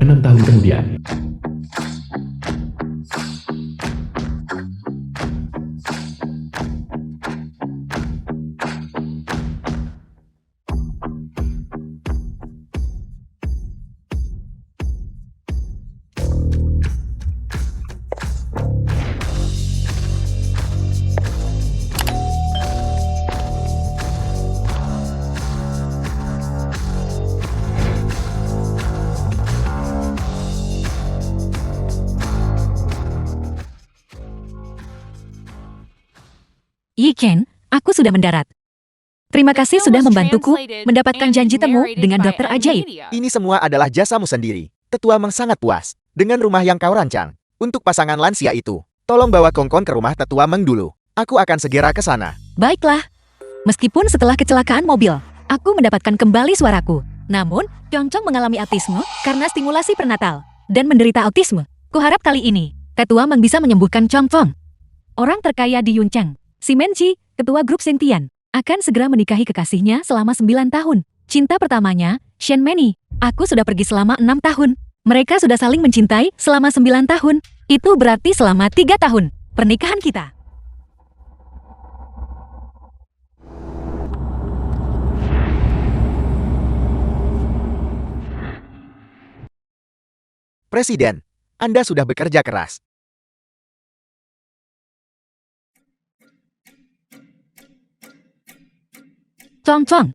6 tahun kemudian. Yi-Ken, aku sudah mendarat. Terima kasih sudah membantuku mendapatkan janji temu dengan dokter ajaib. Ini semua adalah jasamu sendiri. Tetua Meng sangat puas dengan rumah yang kau rancang. Untuk pasangan lansia itu, tolong bawa Kongkon ke rumah Tetua Meng dulu. Aku akan segera ke sana. Baiklah. Meskipun setelah kecelakaan mobil, aku mendapatkan kembali suaraku. Namun, Congcong mengalami autisme karena stimulasi prenatal dan menderita autisme. Kuharap kali ini, Tetua Meng bisa menyembuhkan Congcong. Orang terkaya di Yuncheng, si Menchi, ketua grup Xintian, akan segera menikahi kekasihnya selama 9 tahun. Cinta pertamanya, Shen Meni. Aku sudah pergi selama 6 tahun. Mereka sudah saling mencintai selama 9 tahun. Itu berarti selama 3 tahun pernikahan kita. Presiden, Anda sudah bekerja keras. Congcong.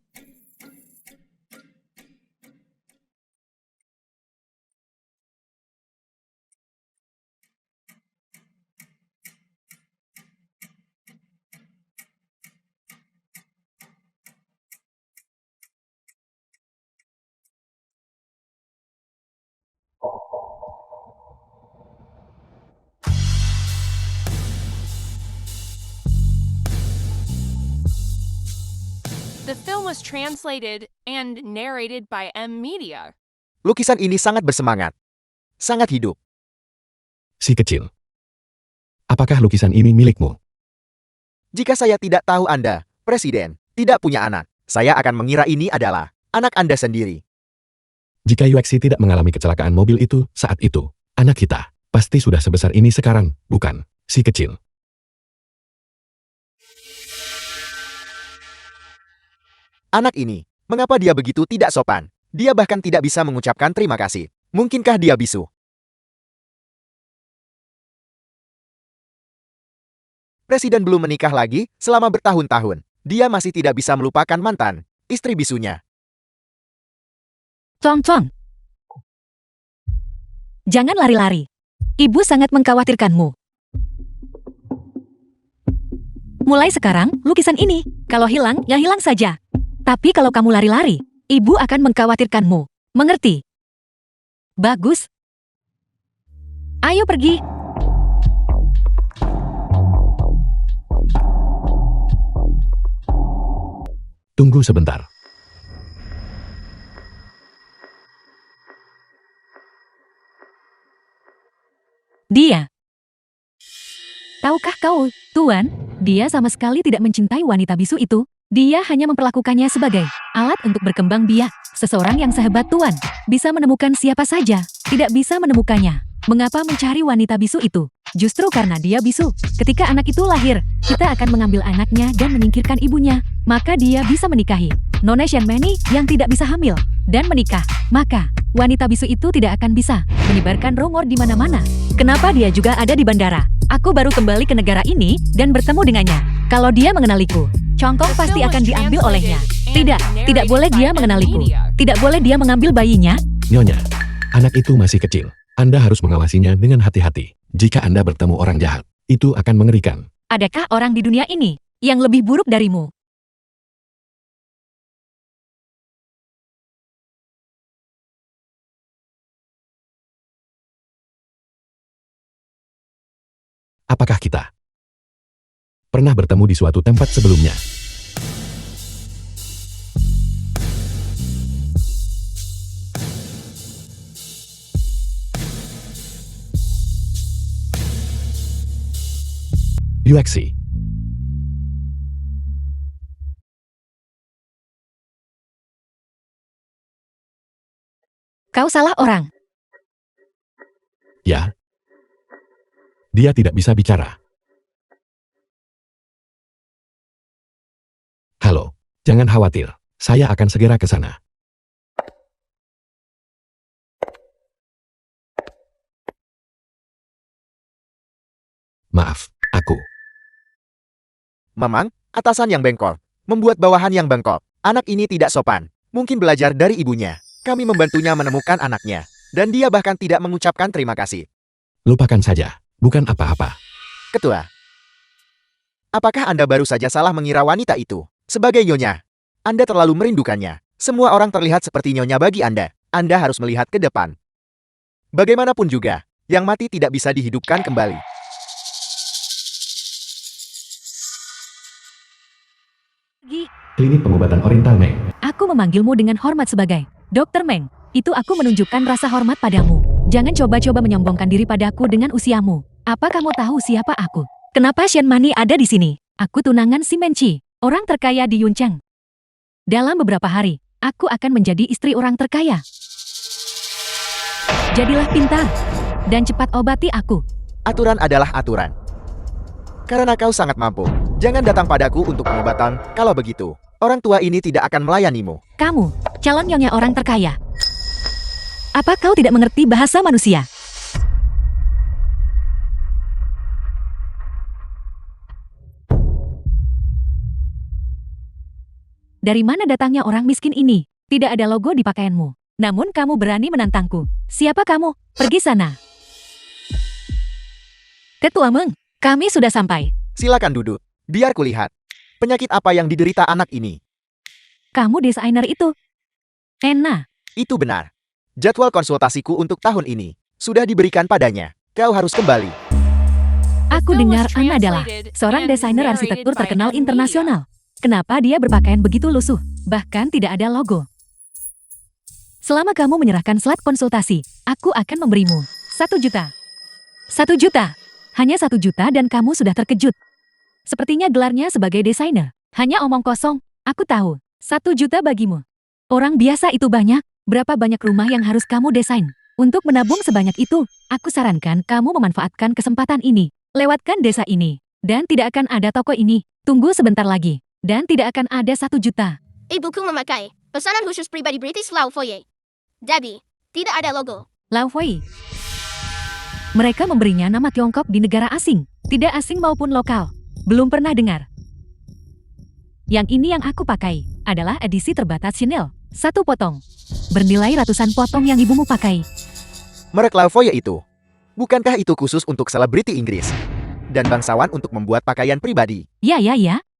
The film was translated and narrated by M Media. Lukisan ini sangat bersemangat. Sangat hidup. Si kecil. Apakah lukisan ini milikmu? Jika saya tidak tahu Anda, Presiden, tidak punya anak, saya akan mengira ini adalah anak Anda sendiri. Jika Yuexi tidak mengalami kecelakaan mobil itu saat itu, anak kita pasti sudah sebesar ini sekarang, bukan? Si kecil. Anak ini, mengapa dia begitu tidak sopan? Dia bahkan tidak bisa mengucapkan terima kasih. Mungkinkah dia bisu? Presiden belum menikah lagi selama bertahun-tahun. Dia masih tidak bisa melupakan mantan istri bisunya. Congcong. Jangan lari-lari. Ibu sangat mengkhawatirkanmu. Mulai sekarang, lukisan ini, kalau hilang, ya hilang saja. Tapi kalau kamu lari-lari, ibu akan mengkhawatirkanmu. Mengerti? Bagus. Ayo pergi. Tunggu sebentar. Dia. Tahukah kau, Tuan, dia sama sekali tidak mencintai wanita bisu itu. Dia hanya memperlakukannya sebagai alat untuk berkembang biak. Seseorang yang sehebat Tuan bisa menemukan siapa saja, tidak bisa menemukannya. Mengapa mencari wanita bisu itu? Justru karena dia bisu. Ketika anak itu lahir, kita akan mengambil anaknya dan menyingkirkan ibunya. Maka dia bisa menikahi Nona Shenmeni yang tidak bisa hamil dan menikah. Maka, wanita bisu itu tidak akan bisa menyebarkan rumor di mana-mana. Kenapa dia juga ada di bandara? Aku baru kembali ke negara ini dan bertemu dengannya. Kalau dia mengenaliku, Congkong pasti akan diambil olehnya. Tidak boleh dia mengenaliku. Tidak boleh dia mengambil bayinya. Nyonya, anak itu masih kecil. Anda harus mengawasinya dengan hati-hati. Jika Anda bertemu orang jahat, itu akan mengerikan. Adakah orang di dunia ini yang lebih buruk darimu? Apakah kita pernah bertemu di suatu tempat sebelumnya? Yuexi. Kau salah orang. Ya. Dia tidak bisa bicara. Halo, jangan khawatir. Saya akan segera ke sana. Maaf, aku. Memang, atasan yang bengkok membuat bawahan yang bengkok. Anak ini tidak sopan. Mungkin belajar dari ibunya. Kami membantunya menemukan anaknya. Dan dia bahkan tidak mengucapkan terima kasih. Lupakan saja. Bukan apa-apa. Ketua. Apakah Anda baru saja salah mengira wanita itu sebagai nyonya? Anda terlalu merindukannya. Semua orang terlihat seperti nyonya bagi Anda. Anda harus melihat ke depan. Bagaimanapun juga, yang mati tidak bisa dihidupkan kembali. Klinik pengobatan Oriental, Meng. Aku memanggilmu dengan hormat sebagai Dr. Meng. Itu aku menunjukkan rasa hormat padamu. Jangan coba-coba menyombongkan diri padaku dengan usiamu. Apa kamu tahu siapa aku? Kenapa Shen Mani ada di sini? Aku tunangan si Menchi, orang terkaya di Yuncheng. Dalam beberapa hari, aku akan menjadi istri orang terkaya. Jadilah pintar dan cepat obati aku. Aturan adalah aturan. Karena kau sangat mampu, jangan datang padaku untuk pengobatan. Kalau begitu, orang tua ini tidak akan melayanimu. Kamu, calon nyonya orang terkaya. Apa kau tidak mengerti bahasa manusia? Dari mana datangnya orang miskin ini? Tidak ada logo di pakaianmu. Namun kamu berani menantangku. Siapa kamu? Pergi sana. Ketua Meng, kami sudah sampai. Silakan duduk. Biar kulihat. Penyakit apa yang diderita anak ini? Kamu desainer itu. Enna. Itu benar. Jadwal konsultasiku untuk tahun ini sudah diberikan padanya. Kau harus kembali. Aku dengar Anna adalah seorang desainer arsitektur terkenal internasional. Kenapa dia berpakaian begitu lusuh? Bahkan tidak ada logo. Selama kamu menyerahkan slot konsultasi, aku akan memberimu 1 juta. 1 juta. Hanya 1 juta dan kamu sudah terkejut. Sepertinya gelarnya sebagai desainer. Hanya omong kosong. Aku tahu. 1 juta bagimu. Orang biasa itu banyak. Berapa banyak rumah yang harus kamu desain? Untuk menabung sebanyak itu, aku sarankan kamu memanfaatkan kesempatan ini. Lewatkan desa ini. Dan tidak akan ada toko ini. Tunggu sebentar lagi. Dan tidak akan ada 1 juta. Ibuku memakai pesanan khusus pribadi British Lao Foyer. Debbie, tidak ada logo. Lao Fei. Mereka memberinya nama Tiongkok di negara asing. Tidak asing maupun lokal. Belum pernah dengar. Yang ini yang aku pakai adalah edisi terbatas Chanel. 1 potong. Bernilai ratusan potong yang ibumu pakai. Merek Lavoie itu. Bukankah itu khusus untuk selebriti Inggris? Dan bangsawan untuk membuat pakaian pribadi? Ya.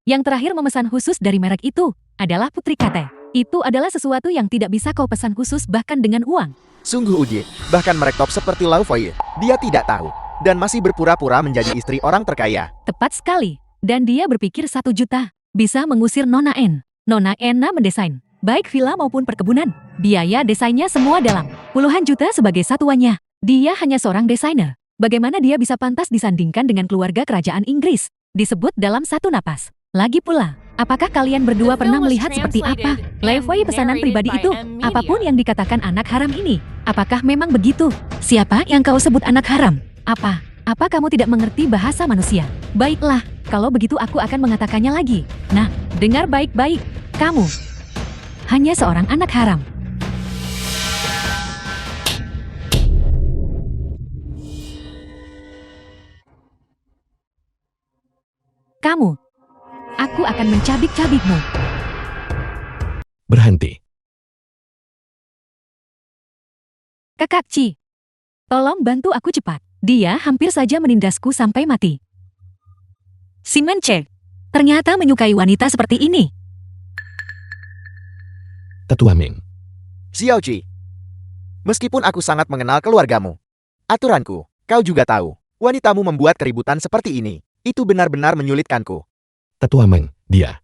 Yang terakhir memesan khusus dari merek itu adalah Putri Kate. Itu adalah sesuatu yang tidak bisa kau pesan khusus bahkan dengan uang. Sungguh uji, bahkan merek top seperti Lavoie, dia tidak tahu. Dan masih berpura-pura menjadi istri orang terkaya. Tepat sekali. Dan dia berpikir 1 juta bisa mengusir Nona N. Nona Enna mendesain, baik villa maupun perkebunan. Biaya desainnya semua dalam puluhan juta sebagai satuannya. Dia hanya seorang desainer. Bagaimana dia bisa pantas disandingkan dengan keluarga kerajaan Inggris? Disebut dalam satu napas. Lagi pula, apakah kalian berdua pernah melihat seperti apa Lavoie pesanan pribadi itu? Apapun yang dikatakan anak haram ini, apakah memang begitu? Siapa yang kau sebut anak haram? Apa kamu tidak mengerti bahasa manusia? Baiklah, kalau begitu aku akan mengatakannya lagi. Nah, dengar baik-baik. Kamu hanya seorang anak haram. Kamu. Aku akan mencabik-cabikmu. Berhenti. Kakak Ci, tolong bantu aku cepat. Dia hampir saja menindasku sampai mati. Si Mencek ternyata menyukai wanita seperti ini. Tetua Ming. Xiao Qi. Meskipun aku sangat mengenal keluargamu, aturanku, kau juga tahu, wanitamu membuat keributan seperti ini. Itu benar-benar menyulitkanku. Tetua Meng, dia.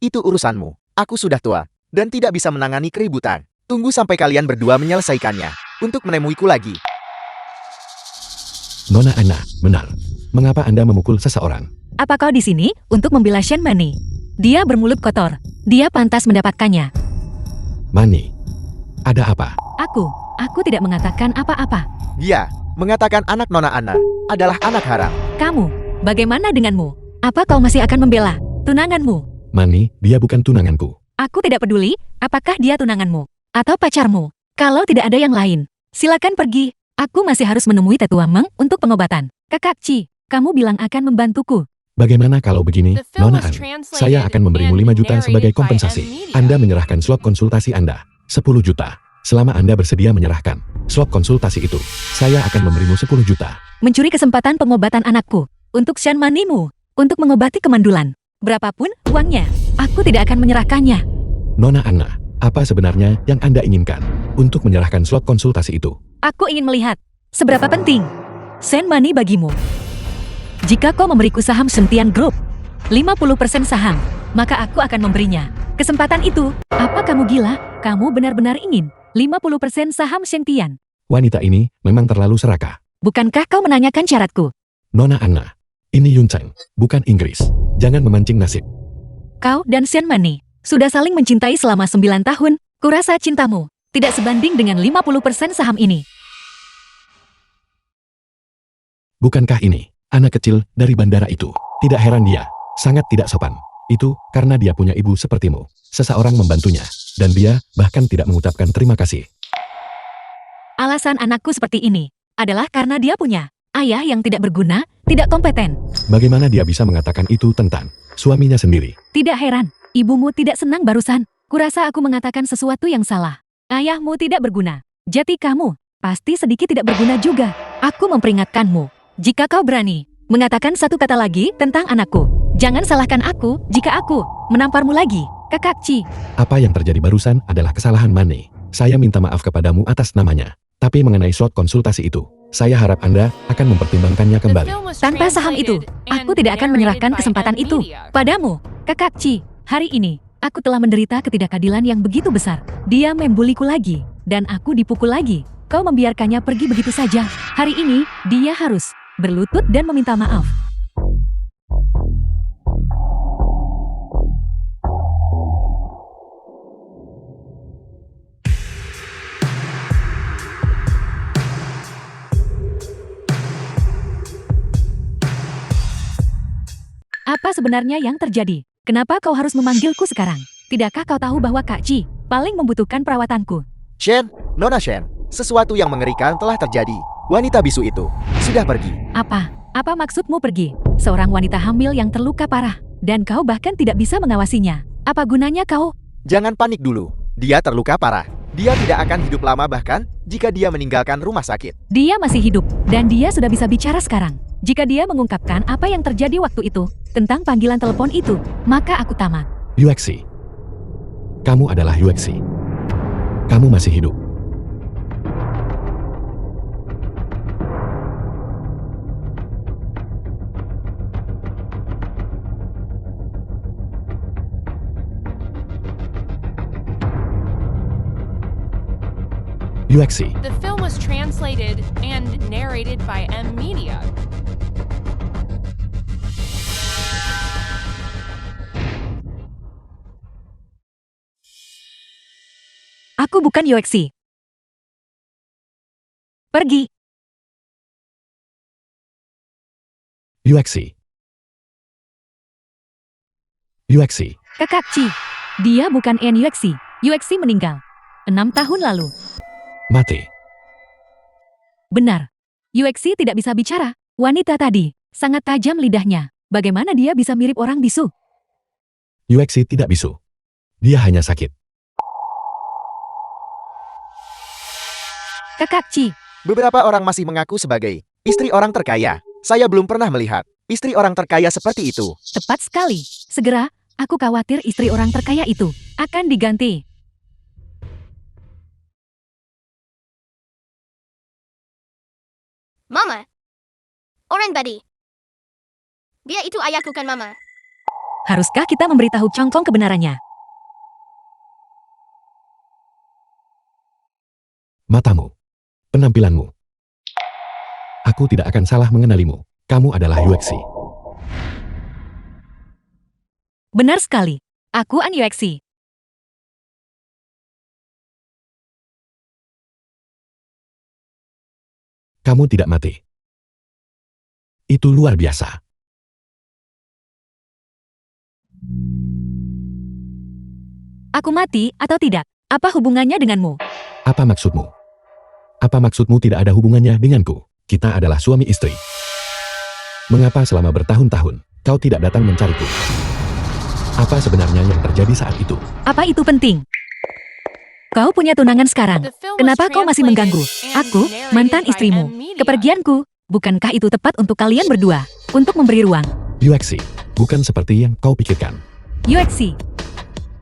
Itu urusanmu. Aku sudah tua, dan tidak bisa menangani keributan. Tunggu sampai kalian berdua menyelesaikannya, untuk menemuiku lagi. Nona Anna, benar. Mengapa Anda memukul seseorang? Apa kau di sini untuk membela Shen Mani? Dia bermulut kotor. Dia pantas mendapatkannya. Mani, ada apa? Aku tidak mengatakan apa-apa. Dia, Mengatakan anak Nona Anna adalah anak haram. Kamu, bagaimana denganmu? Apa kau masih akan membela tunanganmu? Mani, dia bukan tunanganku. Aku tidak peduli apakah dia tunanganmu atau pacarmu. Kalau tidak ada yang lain, silakan pergi. Aku masih harus menemui tetua Meng untuk pengobatan. Kakak Ci, kamu bilang akan membantuku. Bagaimana kalau begini, The film Nona was An? translated Saya akan memberimu and 5 juta sebagai narrated by kompensasi. M-Media. Anda menyerahkan slot konsultasi Anda. 10 juta. Selama Anda bersedia menyerahkan slot konsultasi itu, saya akan memberimu 10 juta. Mencuri kesempatan pengobatan anakku. Untuk Shan Manimu. Untuk mengobati kemandulan. Berapapun uangnya, aku tidak akan menyerahkannya. Nona Anna, apa sebenarnya yang Anda inginkan untuk menyerahkan slot konsultasi itu? Aku ingin melihat seberapa penting Shan Mani bagimu. Jika kau memberiku saham Sentian Group, 50% saham, maka aku akan memberinya. Kesempatan itu, apa kamu gila? Kamu benar-benar ingin 50% saham Sentian. Wanita ini memang terlalu serakah. Bukankah kau menanyakan syaratku? Nona Anna, ini Yun Cheng, bukan Inggris. Jangan memancing nasib. Kau dan Shan Mani sudah saling mencintai selama 9 tahun. Kurasa cintamu tidak sebanding dengan 50% saham ini. Bukankah ini anak kecil dari bandara itu? Tidak heran dia sangat tidak sopan. Itu karena dia punya ibu sepertimu. Seseorang membantunya, dan dia bahkan tidak mengucapkan terima kasih. Alasan anakku seperti ini adalah karena dia punya ayah yang tidak berguna, tidak kompeten. Bagaimana dia bisa mengatakan itu tentang suaminya sendiri? Tidak heran, ibumu tidak senang barusan. Kurasa aku mengatakan sesuatu yang salah. Ayahmu tidak berguna. Jati kamu pasti sedikit tidak berguna juga. Aku memperingatkanmu. Jika kau berani mengatakan satu kata lagi tentang anakku, jangan salahkan aku jika aku menamparmu lagi, Kakak Ci. Apa yang terjadi barusan adalah kesalahan Mani. Saya minta maaf kepadamu atas namanya. Tapi mengenai slot konsultasi itu, saya harap Anda akan mempertimbangkannya The kembali. film was Tanpa saham itu, translated aku and tidak akan narrated menyerahkan by kesempatan itu M-Media. padamu, Kakak Ci. Hari ini, aku telah menderita ketidakadilan yang begitu besar. Dia membuliku lagi, dan aku dipukul lagi. Kau membiarkannya pergi begitu saja. Hari ini, dia harus berlutut dan meminta maaf. Apa sebenarnya yang terjadi? Kenapa kau harus memanggilku sekarang? Tidakkah kau tahu bahwa Kak Ci paling membutuhkan perawatanku? Shen, Nona Shen, sesuatu yang mengerikan telah terjadi. Wanita bisu itu sudah pergi. Apa? Apa maksudmu pergi? Seorang wanita hamil yang terluka parah, dan kau bahkan tidak bisa mengawasinya. Apa gunanya kau? Jangan panik dulu. Dia terluka parah. Dia tidak akan hidup lama bahkan jika dia meninggalkan rumah sakit. Dia masih hidup, dan dia sudah bisa bicara sekarang. Jika dia mengungkapkan apa yang terjadi waktu itu, tentang panggilan telepon itu, maka aku tamat. Yuexi. Kamu adalah Yuexi. Kamu masih hidup. Yuexi. The film was translated and narrated by M-Media. Aku bukan Yuexi. Pergi. Yuexi. Yuexi. Kakak Ci. Dia bukan En Yuexi. Yuexi meninggal 6 tahun lalu. Mati. Benar. Yuexi tidak bisa bicara. Wanita tadi sangat tajam lidahnya. Bagaimana dia bisa mirip orang bisu? Yuexi tidak bisu. Dia hanya sakit. Kakak Ci. Beberapa orang masih mengaku sebagai istri orang terkaya. Saya belum pernah melihat istri orang terkaya seperti itu. Tepat sekali. Segera, aku khawatir istri orang terkaya itu akan diganti. Mama. Orang badi. Dia itu ayahku kan, Mama? Haruskah kita memberitahu Chongkong kebenarannya? Matamu. Penampilanmu. Aku tidak akan salah mengenalimu. Kamu adalah Yuexi. Benar sekali. Aku An Yuexi. Kamu tidak mati. Itu luar biasa. Aku mati atau tidak? Apa hubungannya denganmu? Apa maksudmu? Apa maksudmu tidak ada hubungannya denganku? Kita adalah suami istri. Mengapa selama bertahun-tahun kau tidak datang mencariku? Apa sebenarnya yang terjadi saat itu? Apa itu penting? Kau punya tunangan sekarang. The film was Kenapa kau masih translated mengganggu? and Aku, narrated mantan by istrimu. M-Media. Kepergianku. Bukankah itu tepat untuk kalian berdua? Untuk memberi ruang. Yuexi, bukan seperti yang kau pikirkan. Yuexi.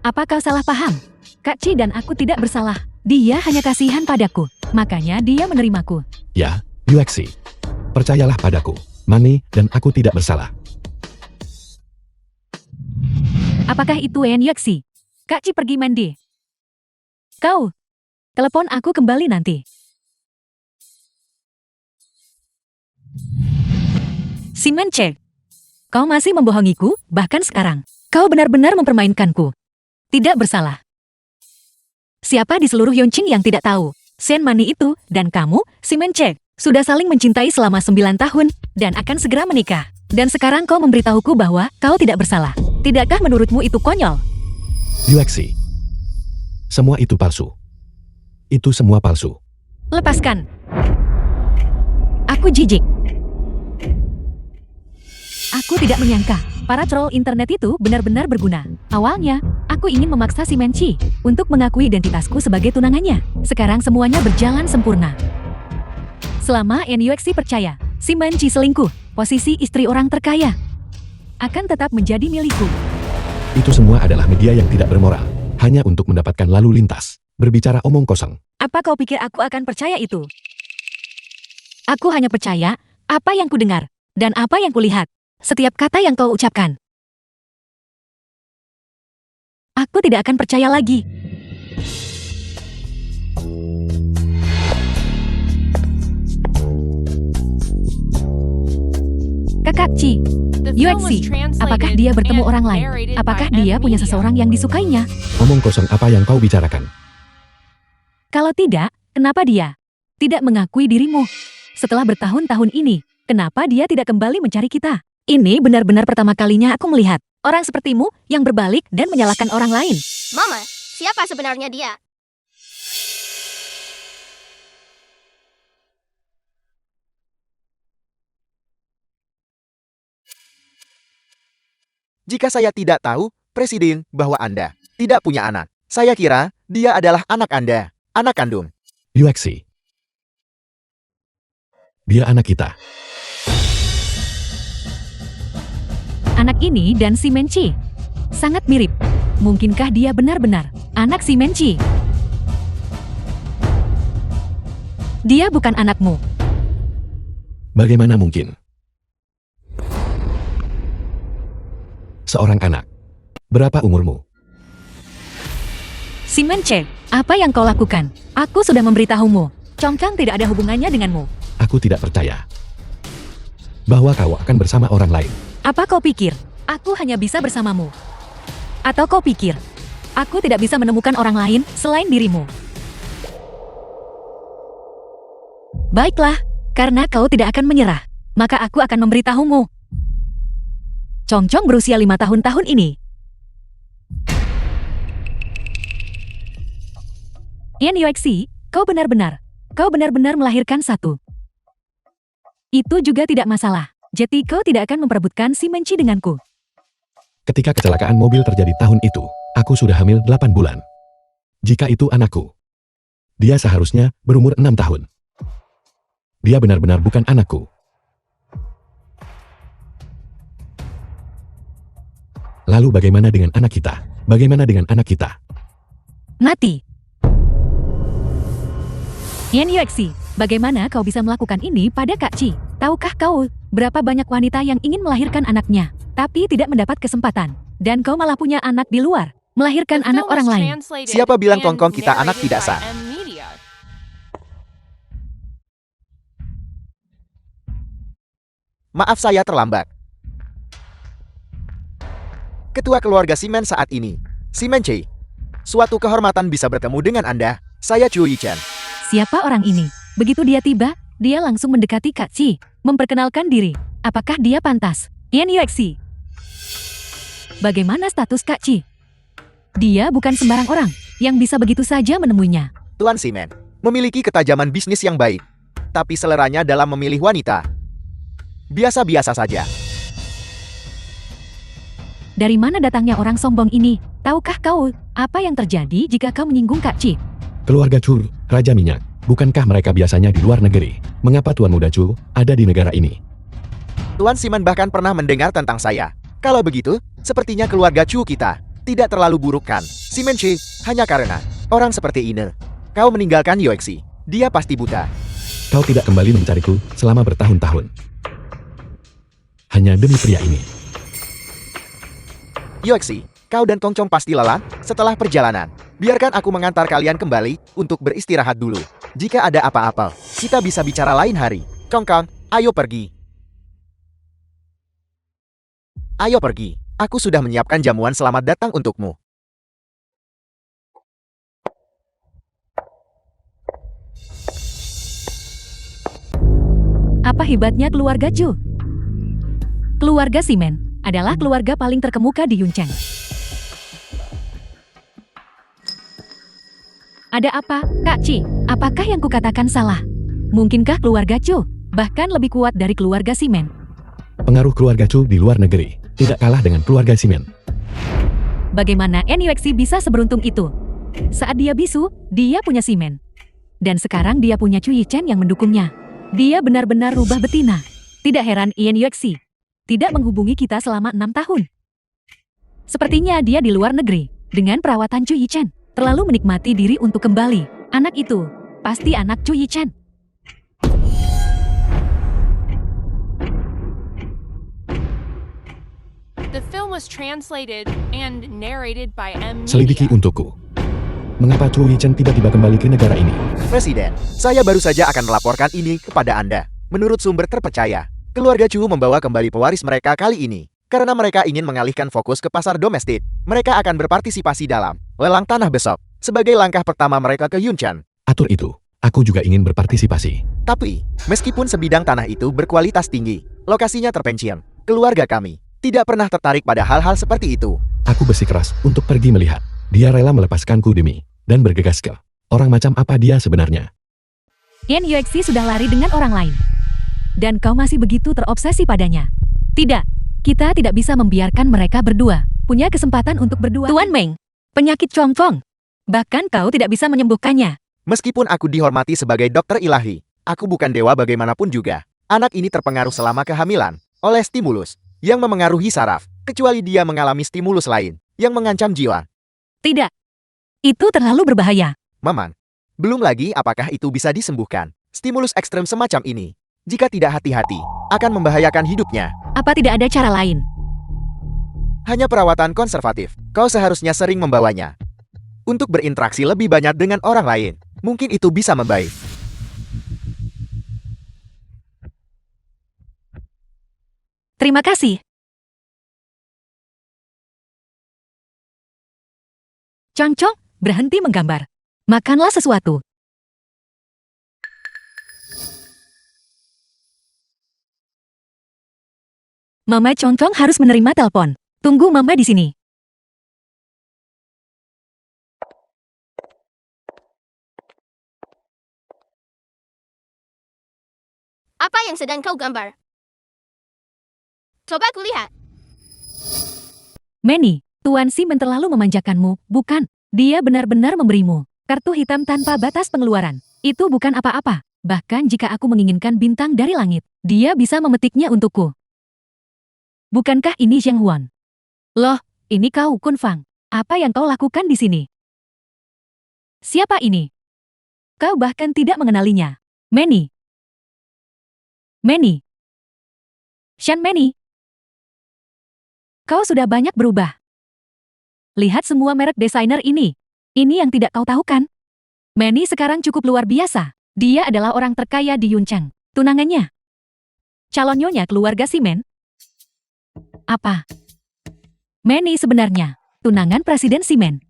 Apa kau salah paham? Kak Ci dan aku tidak bersalah. Dia hanya kasihan padaku. Makanya dia menerimaku. Ya, Yuexi. Percayalah padaku. Mani dan aku tidak bersalah. Apakah itu En Yuexi? Kak Ci pergi mandi. Kau. Telepon aku kembali nanti. Simon Che. Kau masih membohongiku, bahkan sekarang. Kau benar-benar mempermainkanku. Tidak bersalah. Siapa di seluruh Yongqing yang tidak tahu? Shen Mani itu, dan kamu, Simon Che, sudah saling mencintai selama 9 tahun, dan akan segera menikah. Dan sekarang kau memberitahuku bahwa kau tidak bersalah. Tidakkah menurutmu itu konyol? Yuexi. Semua itu palsu. Itu semua palsu. Lepaskan. Aku jijik. Aku tidak menyangka para troll internet itu benar-benar berguna. Awalnya, aku ingin memaksa si Menchi untuk mengakui identitasku sebagai tunangannya. Sekarang semuanya berjalan sempurna. Selama NUXC percaya, si Menchi selingkuh, posisi istri orang terkaya akan tetap menjadi milikku. Itu semua adalah media yang tidak bermoral. Hanya untuk mendapatkan lalu lintas. Berbicara omong kosong. Apa kau pikir aku akan percaya itu? Aku hanya percaya apa yang kudengar dan apa yang kulihat. Setiap kata yang kau ucapkan. Aku tidak akan percaya lagi. Kakak Ci, The film was Yuexi, apakah translated dia bertemu and orang lain? narrated Apakah by dia punya M-Media. seseorang yang disukainya? Omong kosong apa yang kau bicarakan? Kalau tidak, kenapa dia tidak mengakui dirimu? Setelah bertahun-tahun ini, kenapa dia tidak kembali mencari kita? Ini benar-benar pertama kalinya aku melihat orang sepertimu yang berbalik dan menyalahkan orang lain. Mama, siapa sebenarnya dia? Jika saya tidak tahu, Presiden, bahwa Anda tidak punya anak, saya kira dia adalah anak Anda, anak kandung. Yuexi. Dia anak kita. Anak ini dan si Menchi sangat mirip. Mungkinkah dia benar-benar anak si Menchi? Dia bukan anakmu. Bagaimana mungkin? Seorang anak. Berapa umurmu? Si Menche, apa yang kau lakukan? Aku sudah memberitahumu. Congkang tidak ada hubungannya denganmu. Aku tidak percaya. Bahwa kau akan bersama orang lain. Apa kau pikir? Aku hanya bisa bersamamu. Atau kau pikir, aku tidak bisa menemukan orang lain selain dirimu? Baiklah, karena kau tidak akan menyerah, maka aku akan memberitahumu. Congcong berusia 5 tahun ini. Yan Yuexi, kau benar-benar melahirkan satu. Itu juga tidak masalah. Jadi kau tidak akan memperebutkan si Menchi denganku. Ketika kecelakaan mobil terjadi tahun itu, aku sudah hamil 8 bulan. Jika itu anakku, dia seharusnya berumur 6 tahun. Dia benar-benar bukan anakku. Lalu bagaimana dengan anak kita? Bagaimana dengan anak kita? Mati. Yan Yuexi, bagaimana kau bisa melakukan ini pada Kak Ci? Tahukah kau berapa banyak wanita yang ingin melahirkan anaknya, tapi tidak mendapat kesempatan? Dan kau malah punya anak di luar, melahirkan The anak film orang was lain. translated Siapa bilang and Kongkong kita anak narrated tidak by sah? M-Media. Maaf saya terlambat. Ketua keluarga Simen saat ini, Simen Che. Suatu kehormatan bisa bertemu dengan Anda. Saya Chu Yichan. Siapa orang ini? Begitu dia tiba, Dia langsung mendekati Kak Ci, memperkenalkan diri. Apakah dia pantas? Yan Yuexi. Bagaimana status Kak Ci? Dia bukan sembarang orang yang bisa begitu saja menemuinya. Tuan Simen memiliki ketajaman bisnis yang baik, tapi seleranya dalam memilih wanita biasa-biasa saja. Dari mana datangnya orang sombong ini? Tahukah kau apa yang terjadi jika kau menyinggung Kak Ci? Keluarga Chu, Raja Minyak. Bukankah mereka biasanya di luar negeri? Mengapa Tuan Muda Chu ada di negara ini? Tuan Simen bahkan pernah mendengar tentang saya. Kalau begitu, sepertinya keluarga Chu kita tidak terlalu buruk kan? Simen Chi, hanya karena orang seperti ini. Kau meninggalkan Yuexi. Dia pasti buta. Kau tidak kembali mencariku selama bertahun-tahun. Hanya demi pria ini. Yuexi, kau dan Kongcong pasti lelah setelah perjalanan. Biarkan aku mengantar kalian kembali untuk beristirahat dulu. Jika ada apa-apa, kita bisa bicara lain hari. Kongkong, ayo pergi. Ayo pergi. Aku sudah menyiapkan jamuan selamat datang untukmu. Apa hebatnya keluarga Chu? Keluarga Simen adalah keluarga paling terkemuka di Yuncheng. Ada apa, Kak Ci? Apakah yang kukatakan salah? Mungkinkah keluarga Chu bahkan lebih kuat dari keluarga Simen? Pengaruh keluarga Chu di luar negeri tidak kalah dengan keluarga Simen. Bagaimana NUXI bisa seberuntung itu? Saat dia bisu, dia punya Simen. Dan sekarang dia punya Chu Yichen yang mendukungnya. Dia benar-benar rubah betina. Tidak heran NUXI tidak menghubungi kita selama 6 tahun. Sepertinya dia di luar negeri dengan perawatan Chu Yichen. Terlalu menikmati diri untuk kembali. Anak itu pasti anak Chu Yichen. The film was translated and narrated by M. Selidiki Media. untukku. Mengapa Chu Yichen tiba-tiba kembali ke negara ini? Presiden, saya baru saja akan melaporkan ini kepada Anda. Menurut sumber terpercaya, keluarga Chu membawa kembali pewaris mereka kali ini. Karena mereka ingin mengalihkan fokus ke pasar domestik, mereka akan berpartisipasi dalam lelang tanah besok. Sebagai langkah pertama mereka ke Yuncheng. Atur itu. Aku juga ingin berpartisipasi. Tapi, meskipun sebidang tanah itu berkualitas tinggi, lokasinya terpencil, keluarga kami tidak pernah tertarik pada hal-hal seperti itu. Aku bersikeras untuk pergi melihat. Dia rela melepaskanku demi dan bergegas ke orang macam apa dia sebenarnya. NUXI sudah lari dengan orang lain. Dan kau masih begitu terobsesi padanya. Tidak, kita tidak bisa membiarkan mereka berdua punya kesempatan untuk berdua. Tuan Meng, penyakit Chongfeng. Bahkan kau tidak bisa menyembuhkannya. Meskipun aku dihormati sebagai dokter ilahi, aku bukan dewa bagaimanapun juga. Anak ini terpengaruh selama kehamilan oleh stimulus yang memengaruhi saraf, kecuali dia mengalami stimulus lain yang mengancam jiwa. Tidak, itu terlalu berbahaya. Maman, belum lagi apakah itu bisa disembuhkan. Stimulus ekstrem semacam ini, jika tidak hati-hati, akan membahayakan hidupnya. Apa tidak ada cara lain? Hanya perawatan konservatif. Kau seharusnya sering membawanya untuk berinteraksi lebih banyak dengan orang lain. Mungkin itu bisa membaik. Terima kasih. Chongchong, berhenti menggambar. Makanlah sesuatu. Mama Chongchong harus menerima telepon. Tunggu Mama di sini. Apa yang sedang kau gambar? Coba kulihat. Manny, Tuan Simen terlalu memanjakanmu, bukan? Dia benar-benar memberimu kartu hitam tanpa batas pengeluaran. Itu bukan apa-apa. Bahkan jika aku menginginkan bintang dari langit, dia bisa memetiknya untukku. Bukankah ini Zheng Huan? Loh, ini kau Kun Fang. Apa yang kau lakukan di sini? Siapa ini? Kau bahkan tidak mengenalinya. Manny. Manny. Shan Manny. Kau sudah banyak berubah. Lihat semua merek desainer ini. Ini yang tidak kau tahu kan? Manny sekarang cukup luar biasa. Dia adalah orang terkaya di Yuncheng. Tunangannya calon nyonya keluarga Simen. Apa? Manny sebenarnya tunangan Presiden Simen.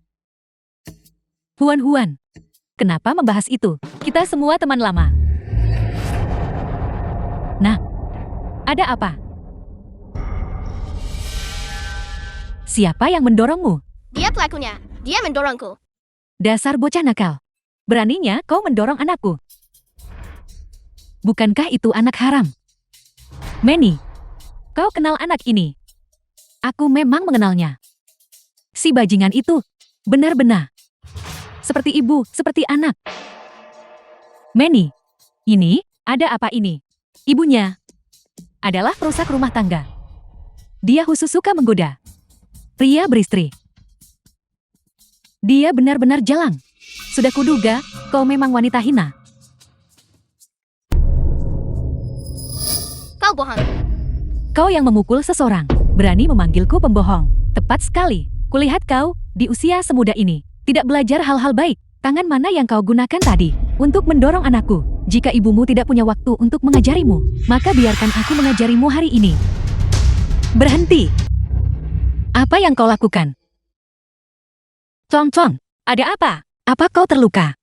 Huan, kenapa membahas itu? Kita semua teman lama. Nah, ada apa? Siapa yang mendorongmu? Dia pelakunya. Dia mendorongku. Dasar bocah nakal. Beraninya kau mendorong anakku. Bukankah itu anak haram? Manny, kau kenal anak ini? Aku memang mengenalnya. Si bajingan itu, benar-benar. Seperti ibu, seperti anak. Manny, ini, ada apa ini? Ibunya adalah perusak rumah tangga. Dia khusus suka menggoda pria beristri. Dia benar-benar jalang. Sudah kuduga, kau memang wanita hina. Kau bohong. Kau yang memukul seseorang, berani memanggilku pembohong. Tepat sekali. Kulihat kau, di usia semuda ini, tidak belajar hal-hal baik. Tangan mana yang kau gunakan tadi untuk mendorong anakku? Jika ibumu tidak punya waktu untuk mengajarimu, maka biarkan aku mengajarimu hari ini. Berhenti. Apa yang kau lakukan? Cong, ada apa? Apa kau terluka?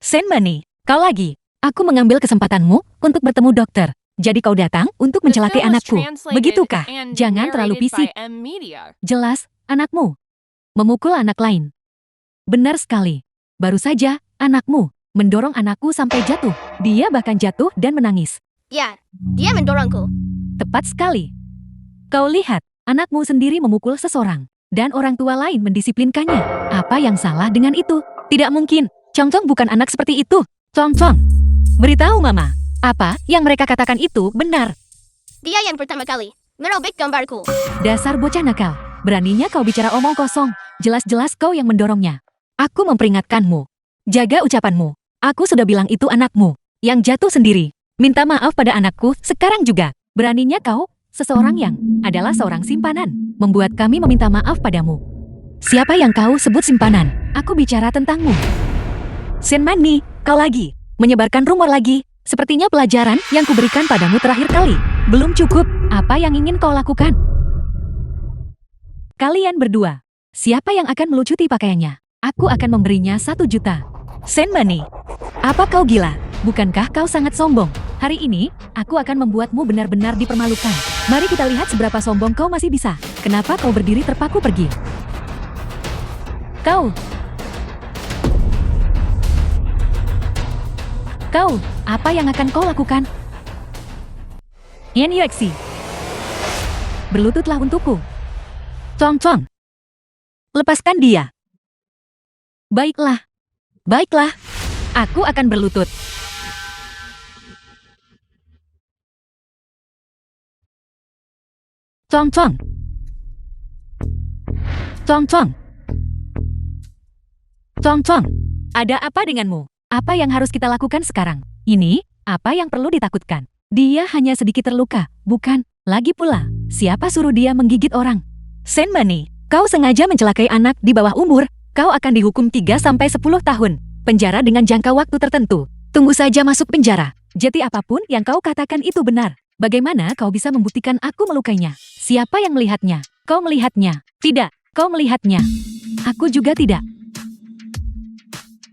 Senmani, kau lagi. Aku mengambil kesempatanmu untuk bertemu dokter. Jadi kau datang untuk The mencelakai film was anakku. translated Begitukah? and Jangan terlalu narrated by fisik. M-Media. Jelas, anakmu memukul anak lain. Benar sekali. Baru saja, anakmu mendorong anakku sampai jatuh. Dia bahkan jatuh dan menangis. Ya, dia mendorongku. Tepat sekali. Kau lihat, anakmu sendiri memukul seseorang, dan orang tua lain mendisiplinkannya. Apa yang salah dengan itu? Tidak mungkin. Cong bukan anak seperti itu. Cong, beritahu Mama. Apa yang mereka katakan itu benar. Dia yang pertama kali merobek gambarku. Dasar bocah nakal. Beraninya kau bicara omong kosong. Jelas-jelas kau yang mendorongnya. Aku memperingatkanmu. Jaga ucapanmu. Aku sudah bilang itu anakmu. Yang jatuh sendiri. Minta maaf pada anakku sekarang juga. Beraninya kau, seseorang yang adalah seorang simpanan, membuat kami meminta maaf padamu. Siapa yang kau sebut simpanan? Aku bicara tentangmu. Senmani, kau lagi. Menyebarkan rumor lagi. Sepertinya pelajaran yang kuberikan padamu terakhir kali. Belum cukup. Apa yang ingin kau lakukan? Kalian berdua. Siapa yang akan melucuti pakaiannya? Aku akan memberinya 1 juta. Senmani, apa kau gila? Bukankah kau sangat sombong? Hari ini, aku akan membuatmu benar-benar dipermalukan. Mari kita lihat seberapa sombong kau masih bisa. Kenapa kau berdiri terpaku pergi? Kau, apa yang akan kau lakukan? Yan Yuexi, berlututlah untukku. Cong, lepaskan dia. Baiklah, aku akan berlutut. Cong, ada apa denganmu? Apa yang harus kita lakukan sekarang? Ini, apa yang perlu ditakutkan? Dia hanya sedikit terluka, bukan? Lagi pula, siapa suruh dia menggigit orang? Senmani, kau sengaja mencelakai anak di bawah umur. Kau akan dihukum 3-10 tahun penjara dengan jangka waktu tertentu. Tunggu saja masuk penjara. Jadi apapun yang kau katakan itu benar. Bagaimana kau bisa membuktikan aku melukainya? Siapa yang melihatnya? Kau melihatnya? Tidak, kau melihatnya. Aku juga tidak.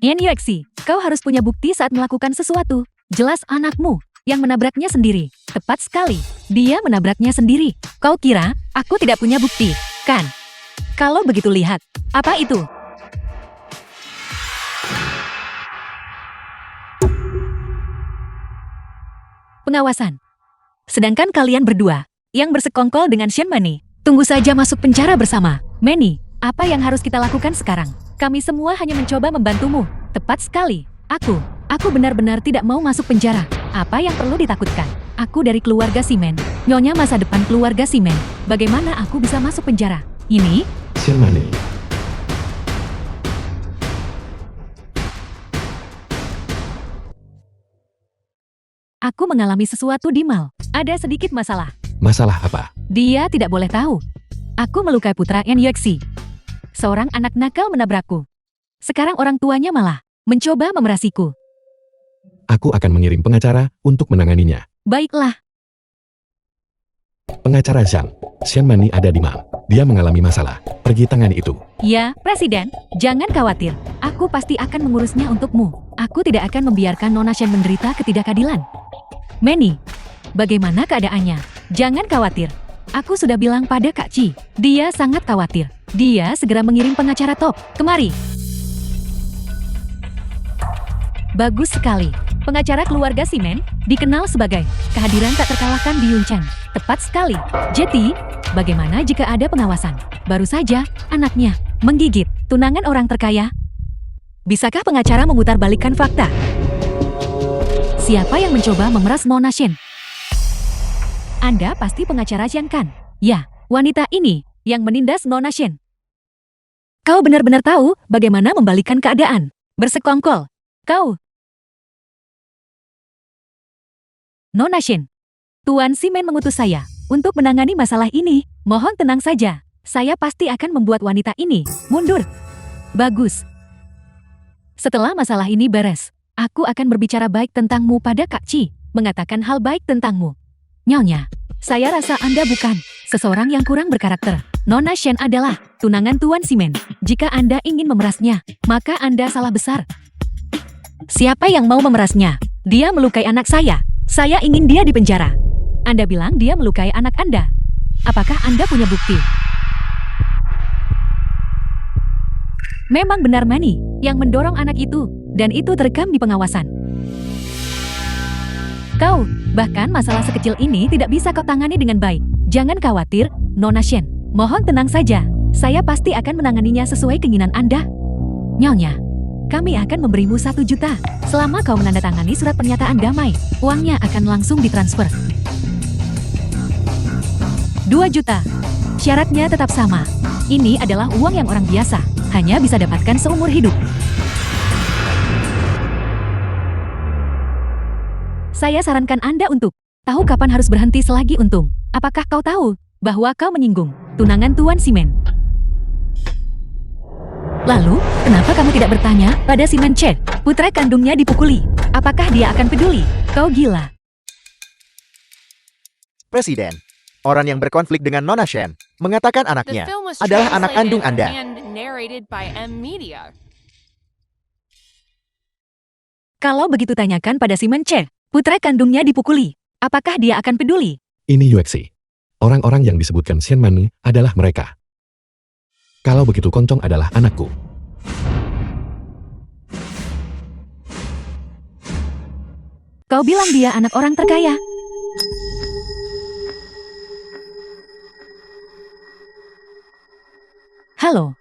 Yan Yuexi, kau harus punya bukti saat melakukan sesuatu. Jelas anakmu yang menabraknya sendiri. Tepat sekali, dia menabraknya sendiri. Kau kira aku tidak punya bukti, kan? Kalau begitu lihat, apa itu? Pengawasan. Sedangkan kalian berdua, yang bersekongkol dengan Senmani, tunggu saja masuk penjara bersama. Manny, apa yang harus kita lakukan sekarang? Kami semua hanya mencoba membantumu. Tepat sekali. Aku benar-benar tidak mau masuk penjara. Apa yang perlu ditakutkan? Aku dari keluarga Simen. Nyonya masa depan keluarga Simen. Bagaimana aku bisa masuk penjara? Ini? Senmani, Aku mengalami sesuatu di mal. Ada sedikit masalah. masalah apa? Dia tidak boleh tahu. Aku melukai putra Yan Yuexi. Seorang anak nakal menabrakku. Sekarang orang tuanya malah mencoba memerasiku. Aku akan mengirim pengacara untuk menanganinya. Baiklah, Pengacara Zhang, Xian Mani ada di Mam. Dia mengalami masalah. Pergi tangani itu. Ya, Presiden, jangan khawatir. Aku pasti akan mengurusnya untukmu. Aku tidak akan membiarkan Nona Shen menderita ketidakadilan. Manny, bagaimana keadaannya? Jangan khawatir. Aku sudah bilang pada Kak Chi. Dia sangat khawatir. Dia segera mengirim pengacara top. Kemari. Bagus sekali. Pengacara keluarga Simen dikenal sebagai kehadiran tak terkalahkan di Yuncheng. Tepat sekali. Jetty, bagaimana jika ada pengawasan? Baru saja anaknya menggigit tunangan orang terkaya. Bisakah pengacara memutarbalikkan fakta? Siapa yang mencoba memeras Nona Shen? Anda pasti pengacara Jian kan? Ya, wanita ini yang menindas Nona Shen. Kau benar-benar tahu bagaimana membalikkan keadaan. Bersekongkol. Kau. Nona Shen, Tuan Simen mengutus saya untuk menangani masalah ini. Mohon tenang saja. Saya pasti akan membuat wanita ini mundur. Bagus. Setelah masalah ini beres, aku akan berbicara baik tentangmu pada Kak Chi, mengatakan hal baik tentangmu. Nyonya, saya rasa Anda bukan seseorang yang kurang berkarakter. Nona Shen adalah tunangan Tuan Simen. Jika Anda ingin memerasnya, maka Anda salah besar. Siapa yang mau memerasnya? Dia melukai anak saya. Saya ingin dia dipenjara. Anda bilang dia melukai anak Anda. Apakah Anda punya bukti? Memang benar Manny yang mendorong anak itu, dan itu terekam di pengawasan. Kau, bahkan masalah sekecil ini tidak bisa kau tangani dengan baik. Jangan khawatir, Nona Shen. Mohon tenang saja. Saya pasti akan menanganinya sesuai keinginan Anda. Nyonya, kami akan memberimu 1 juta. Selama kau menandatangani surat pernyataan damai, uangnya akan langsung ditransfer. 2 juta. Syaratnya tetap sama. Ini adalah uang yang orang biasa hanya bisa dapatkan seumur hidup. Saya sarankan Anda untuk tahu kapan harus berhenti selagi untung. Apakah kau tahu bahwa kau menyinggung tunangan Tuan Simen? Lalu, kenapa kamu tidak bertanya pada Simen Che? Putra kandungnya dipukuli. Apakah dia akan peduli? Kau gila. Presiden, orang yang berkonflik dengan Nona Shen mengatakan The anaknya film was adalah anak kandung translated Anda. and narrated by M Media. Kalau begitu tanyakan pada Simen Che. Putra kandungnya dipukuli. Apakah dia akan peduli? Ini Yuexi. Orang-orang yang disebutkan Xian Mani adalah mereka. Kalau begitu Koncong adalah anakku. Kau bilang dia anak orang terkaya. Halo.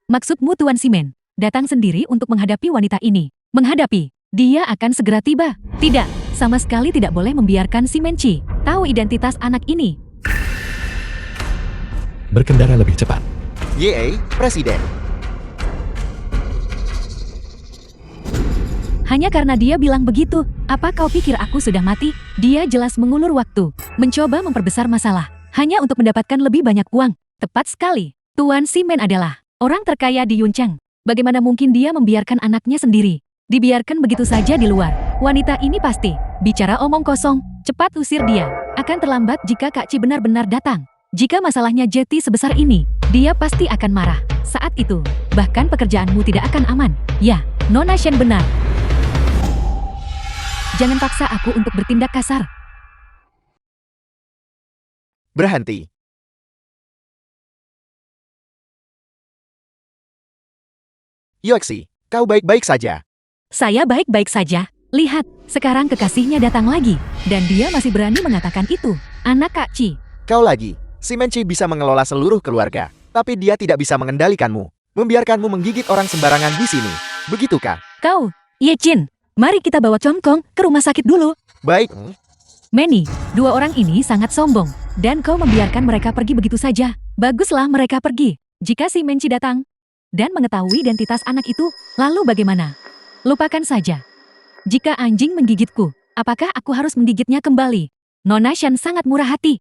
Maksudmu Tuan Simen, datang sendiri untuk menghadapi wanita ini. Menghadapi, dia akan segera tiba. Tidak, sama sekali tidak boleh membiarkan Simen Chi tahu identitas anak ini. Berkendara lebih cepat. Ye, Presiden. Hanya karena dia bilang begitu, apa kau pikir aku sudah mati? Dia jelas mengulur waktu, mencoba memperbesar masalah, hanya untuk mendapatkan lebih banyak uang. Tepat sekali, Tuan Simen adalah orang terkaya di Yuncheng. Bagaimana mungkin dia membiarkan anaknya sendiri dibiarkan begitu saja di luar? Wanita ini pasti bicara omong kosong. Cepat usir dia. Akan terlambat jika Kak Chi benar-benar datang. Jika masalahnya Jetty sebesar ini, dia pasti akan marah. Saat itu, bahkan pekerjaanmu tidak akan aman. Ya, Nona Shen benar. Jangan paksa aku untuk bertindak kasar. Berhenti. Yuexi, kau baik-baik saja. Saya baik-baik saja. Lihat, sekarang kekasihnya datang lagi. Dan dia masih berani mengatakan itu. Anak Kak Chi. Kau lagi. Si Menchi bisa mengelola seluruh keluarga, tapi dia tidak bisa mengendalikanmu. Membiarkanmu menggigit orang sembarangan di sini. Begitukah? Kau, Ye Jin. Mari kita bawa Chong Kong ke rumah sakit dulu. Baik. Manny, 2 orang ini sangat sombong. Dan kau membiarkan mereka pergi begitu saja. Baguslah mereka pergi. Jika si Menchi datang dan mengetahui identitas anak itu, lalu bagaimana? Lupakan saja. Jika anjing menggigitku, apakah aku harus menggigitnya kembali? Nona Shen sangat murah hati.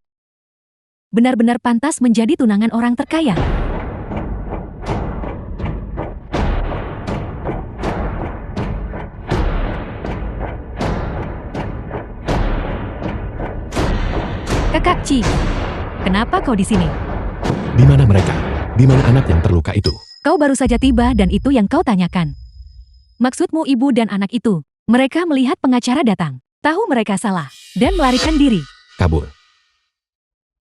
Benar-benar pantas menjadi tunangan orang terkaya. Kakak Chi, Kenapa kau di sini? Di mana mereka? Di mana anak yang terluka itu? Kau baru saja tiba dan itu yang kau tanyakan. Maksudmu ibu dan anak itu? Mereka melihat pengacara datang. Tahu mereka salah. Dan melarikan diri. Kabur.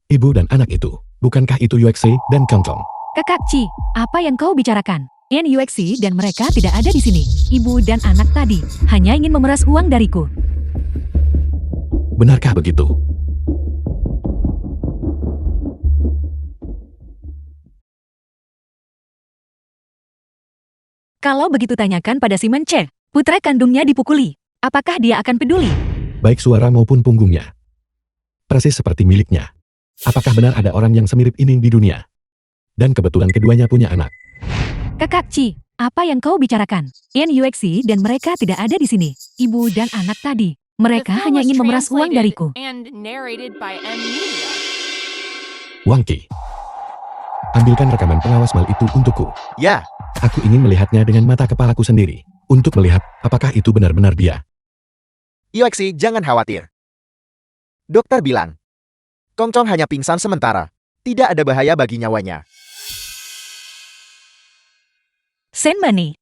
Ibu dan anak itu. Bukankah itu Yuexi dan Kongcong? Kakak Ci, apa yang kau bicarakan? Yan Yuexi dan mereka tidak ada di sini. Ibu dan anak tadi hanya ingin memeras uang dariku. Benarkah begitu? Kalau begitu tanyakan pada Simon Che. Putra kandungnya dipukuli. Apakah dia akan peduli? Baik suara maupun punggungnya. Persis seperti miliknya. Apakah benar ada orang yang semirip ini di dunia? Dan kebetulan keduanya punya anak. Kakak Ci, apa yang kau bicarakan? Yan Yuexi dan mereka tidak ada di sini. Ibu dan anak tadi. The Mereka film hanya was ingin memeras uang translated dariku. and narrated by M Media. Wang Qi. Ambilkan rekaman pengawas mal itu untukku. Ya, Aku ingin melihatnya dengan mata kepalaku sendiri. Untuk melihat apakah itu benar-benar dia. Yuexi, jangan khawatir. Dokter bilang, Kongcong hanya pingsan sementara. Tidak ada bahaya bagi nyawanya. Senmani,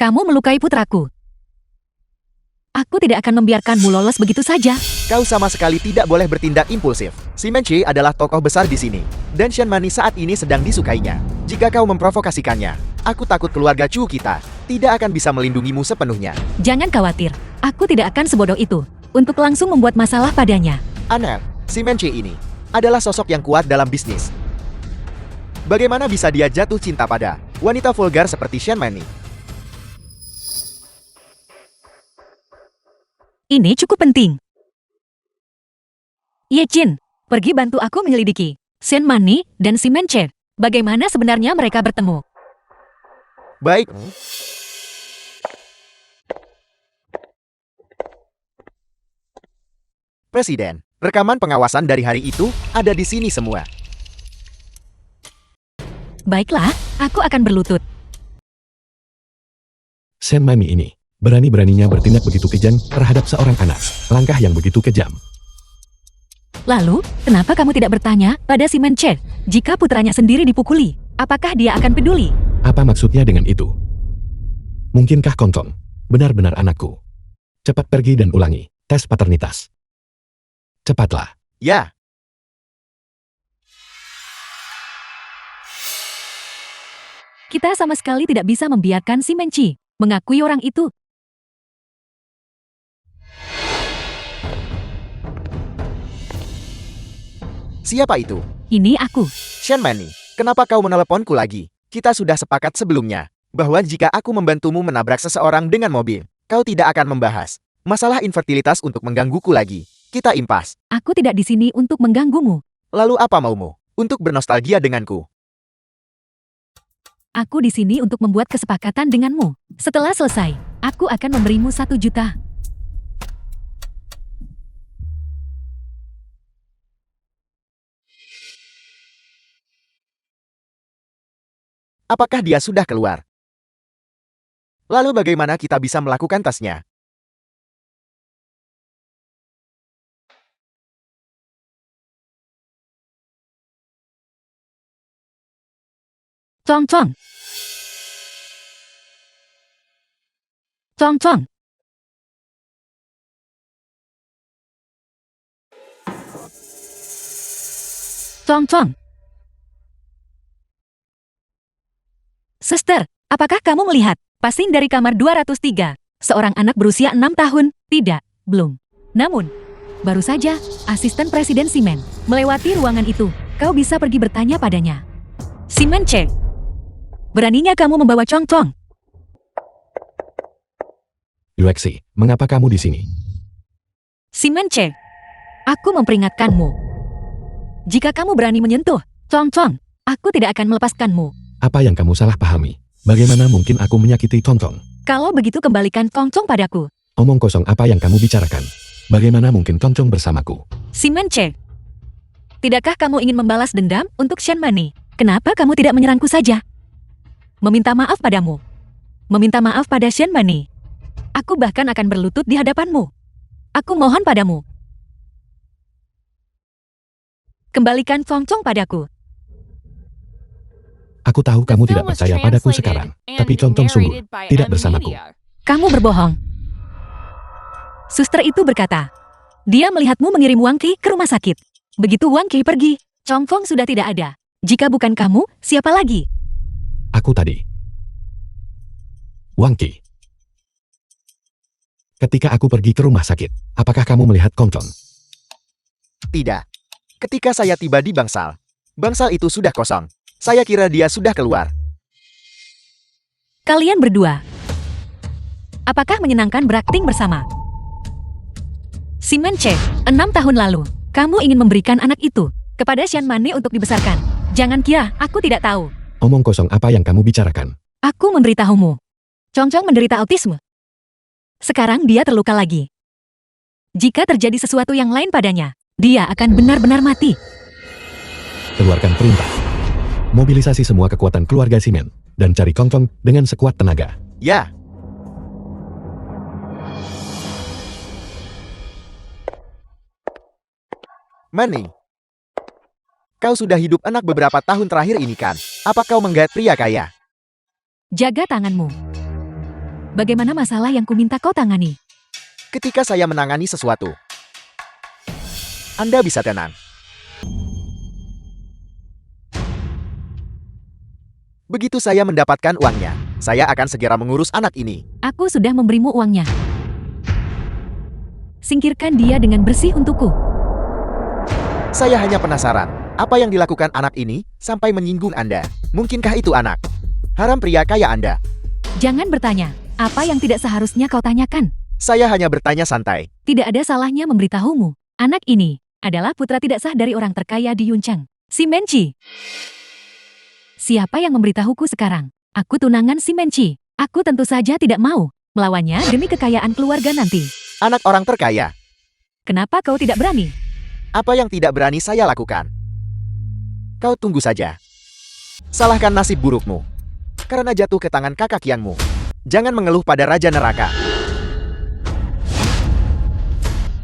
kamu melukai putraku. Aku tidak akan membiarkanmu lolos begitu saja. Kau sama sekali tidak boleh bertindak impulsif. Si Menchi adalah tokoh besar di sini. Dan Shen Mani saat ini sedang disukainya. Jika kau memprovokasikannya, aku takut keluarga Chu kita tidak akan bisa melindungimu sepenuhnya. Jangan khawatir, aku tidak akan sebodoh itu untuk langsung membuat masalah padanya. Aneh, si Menchi ini adalah sosok yang kuat dalam bisnis. Bagaimana bisa dia jatuh cinta pada wanita vulgar seperti Shen Mani? Ini cukup penting. Ye Jin, pergi bantu aku menyelidiki Shen Mani dan si Menche. Bagaimana sebenarnya mereka bertemu? Baik. Presiden, rekaman pengawasan dari hari itu ada di sini semua. Baiklah, aku akan berlutut. Shen Mani ini berani-beraninya bertindak begitu kejam terhadap seorang anak. Langkah yang begitu kejam. Lalu, kenapa kamu tidak bertanya pada si Menche? Jika putranya sendiri dipukuli, apakah dia akan peduli? Apa maksudnya dengan itu? Mungkinkah Kongcong benar-benar anakku? Cepat pergi dan ulangi tes paternitas. Cepatlah. Ya, Kita sama sekali tidak bisa membiarkan si Menchi mengakui orang itu. siapa itu? Ini aku. Shen Mani, kenapa kau meneleponku lagi? Kita sudah sepakat sebelumnya bahwa jika aku membantumu menabrak seseorang dengan mobil, kau tidak akan membahas masalah infertilitas untuk menggangguku lagi. Kita impas. Aku tidak di sini untuk mengganggumu. Lalu apa maumu? Untuk bernostalgia denganku. Aku di sini untuk membuat kesepakatan denganmu. Setelah selesai, aku akan memberimu 1 juta. Apakah dia sudah keluar? Lalu bagaimana kita bisa melakukan tesnya? Cong cong. Cong cong. Cong cong. Suster, apakah kamu melihat pasien dari kamar 203? Seorang anak berusia 6 tahun? Tidak, belum. Namun, baru saja asisten Presiden Simen melewati ruangan itu. Kau bisa pergi bertanya padanya. Simen cek. Beraninya kamu membawa Cong Cong? Yuexi, mengapa kamu di sini? Simen cek. Aku memperingatkanmu. Jika kamu berani menyentuh Cong Cong, aku tidak akan melepaskanmu. Apa yang kamu salah pahami? Bagaimana mungkin aku menyakiti Kongcong? Kalau begitu kembalikan Cong Cong padaku. Omong kosong apa yang kamu bicarakan? Bagaimana mungkin Kongcong bersamaku? Simen cek. Tidakkah kamu ingin membalas dendam untuk Shen Mani? Kenapa kamu tidak menyerangku saja? Meminta maaf padamu. Meminta maaf pada Shen Mani. Aku bahkan akan berlutut di hadapanmu. Aku mohon padamu. Kembalikan Congcong padaku. Aku tahu kamu The tidak film was percaya padaku translated sekarang, and tapi Congcong sungguh narrated by tidak M bersamaku. Media. Kamu berbohong. Suster itu berkata, dia melihatmu mengirim Wang Qi ke rumah sakit. Begitu Wang Qi pergi, Congcong sudah tidak ada. Jika bukan kamu, siapa lagi? Aku tadi. Wang Qi. Ketika aku pergi ke rumah sakit, apakah kamu melihat Congcong? Tidak. Ketika saya tiba di bangsal, bangsal itu sudah kosong. Saya kira dia sudah keluar. Kalian berdua. Apakah menyenangkan berakting bersama? Simon Che, 6 tahun lalu, kamu ingin memberikan anak itu kepada Xian Mani untuk dibesarkan. Jangan kira aku tidak tahu. Omong kosong apa yang kamu bicarakan? Aku memberitahumu. Congcong menderita autisme. Sekarang dia terluka lagi. Jika terjadi sesuatu yang lain padanya, dia akan benar-benar mati. Keluarkan perintah. Mobilisasi semua kekuatan keluarga Simen, dan cari Congcong dengan sekuat tenaga. Ya. Mani, kau sudah hidup enak beberapa tahun terakhir ini kan? Apa kau menggait pria kaya? Jaga tanganmu. Bagaimana masalah yang kuminta kau tangani? Ketika saya menangani sesuatu, Anda bisa tenang. Begitu saya mendapatkan uangnya, saya akan segera mengurus anak ini. Aku sudah memberimu uangnya. Singkirkan dia dengan bersih untukku. Saya hanya penasaran, apa yang dilakukan anak ini sampai menyinggung Anda? Mungkinkah itu anak haram pria kaya Anda? Jangan bertanya, apa yang tidak seharusnya kau tanyakan. Saya hanya bertanya santai. Tidak ada salahnya memberitahumu. Anak ini adalah putra tidak sah dari orang terkaya di Yuncheng, si Menchi. Siapa yang memberitahuku sekarang? Aku tunangan si Menchi. Aku tentu saja tidak mau melawannya demi kekayaan keluarga nanti. Anak orang terkaya. Kenapa kau tidak berani? Apa yang tidak berani saya lakukan? Kau tunggu saja. Salahkan nasib burukmu. Karena jatuh ke tangan kakak yangmu. Jangan mengeluh pada Raja Neraka.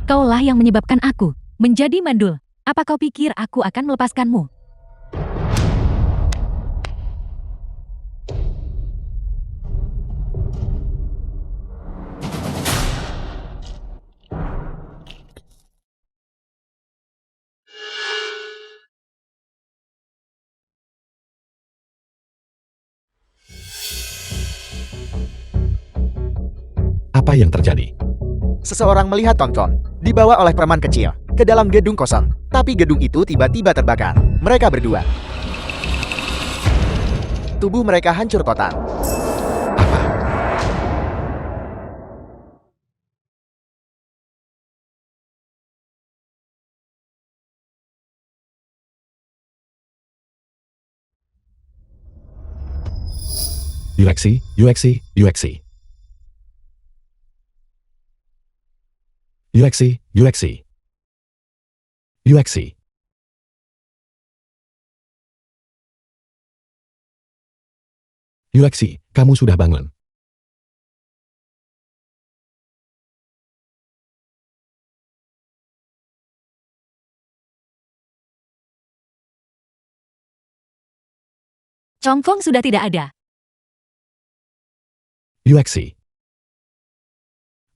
Kaulah yang menyebabkan aku menjadi mandul. Apa kau pikir aku akan melepaskanmu? Apa yang terjadi? Seseorang melihat Tonton dibawa oleh preman kecil ke dalam gedung kosong. Tapi gedung itu tiba-tiba terbakar. Mereka berdua. Tubuh mereka hancur total. Apa? UXI, UXI, UXI. UXI, UXI. UXI. UXI, kamu sudah bangun. Congkong sudah tidak ada. UXI.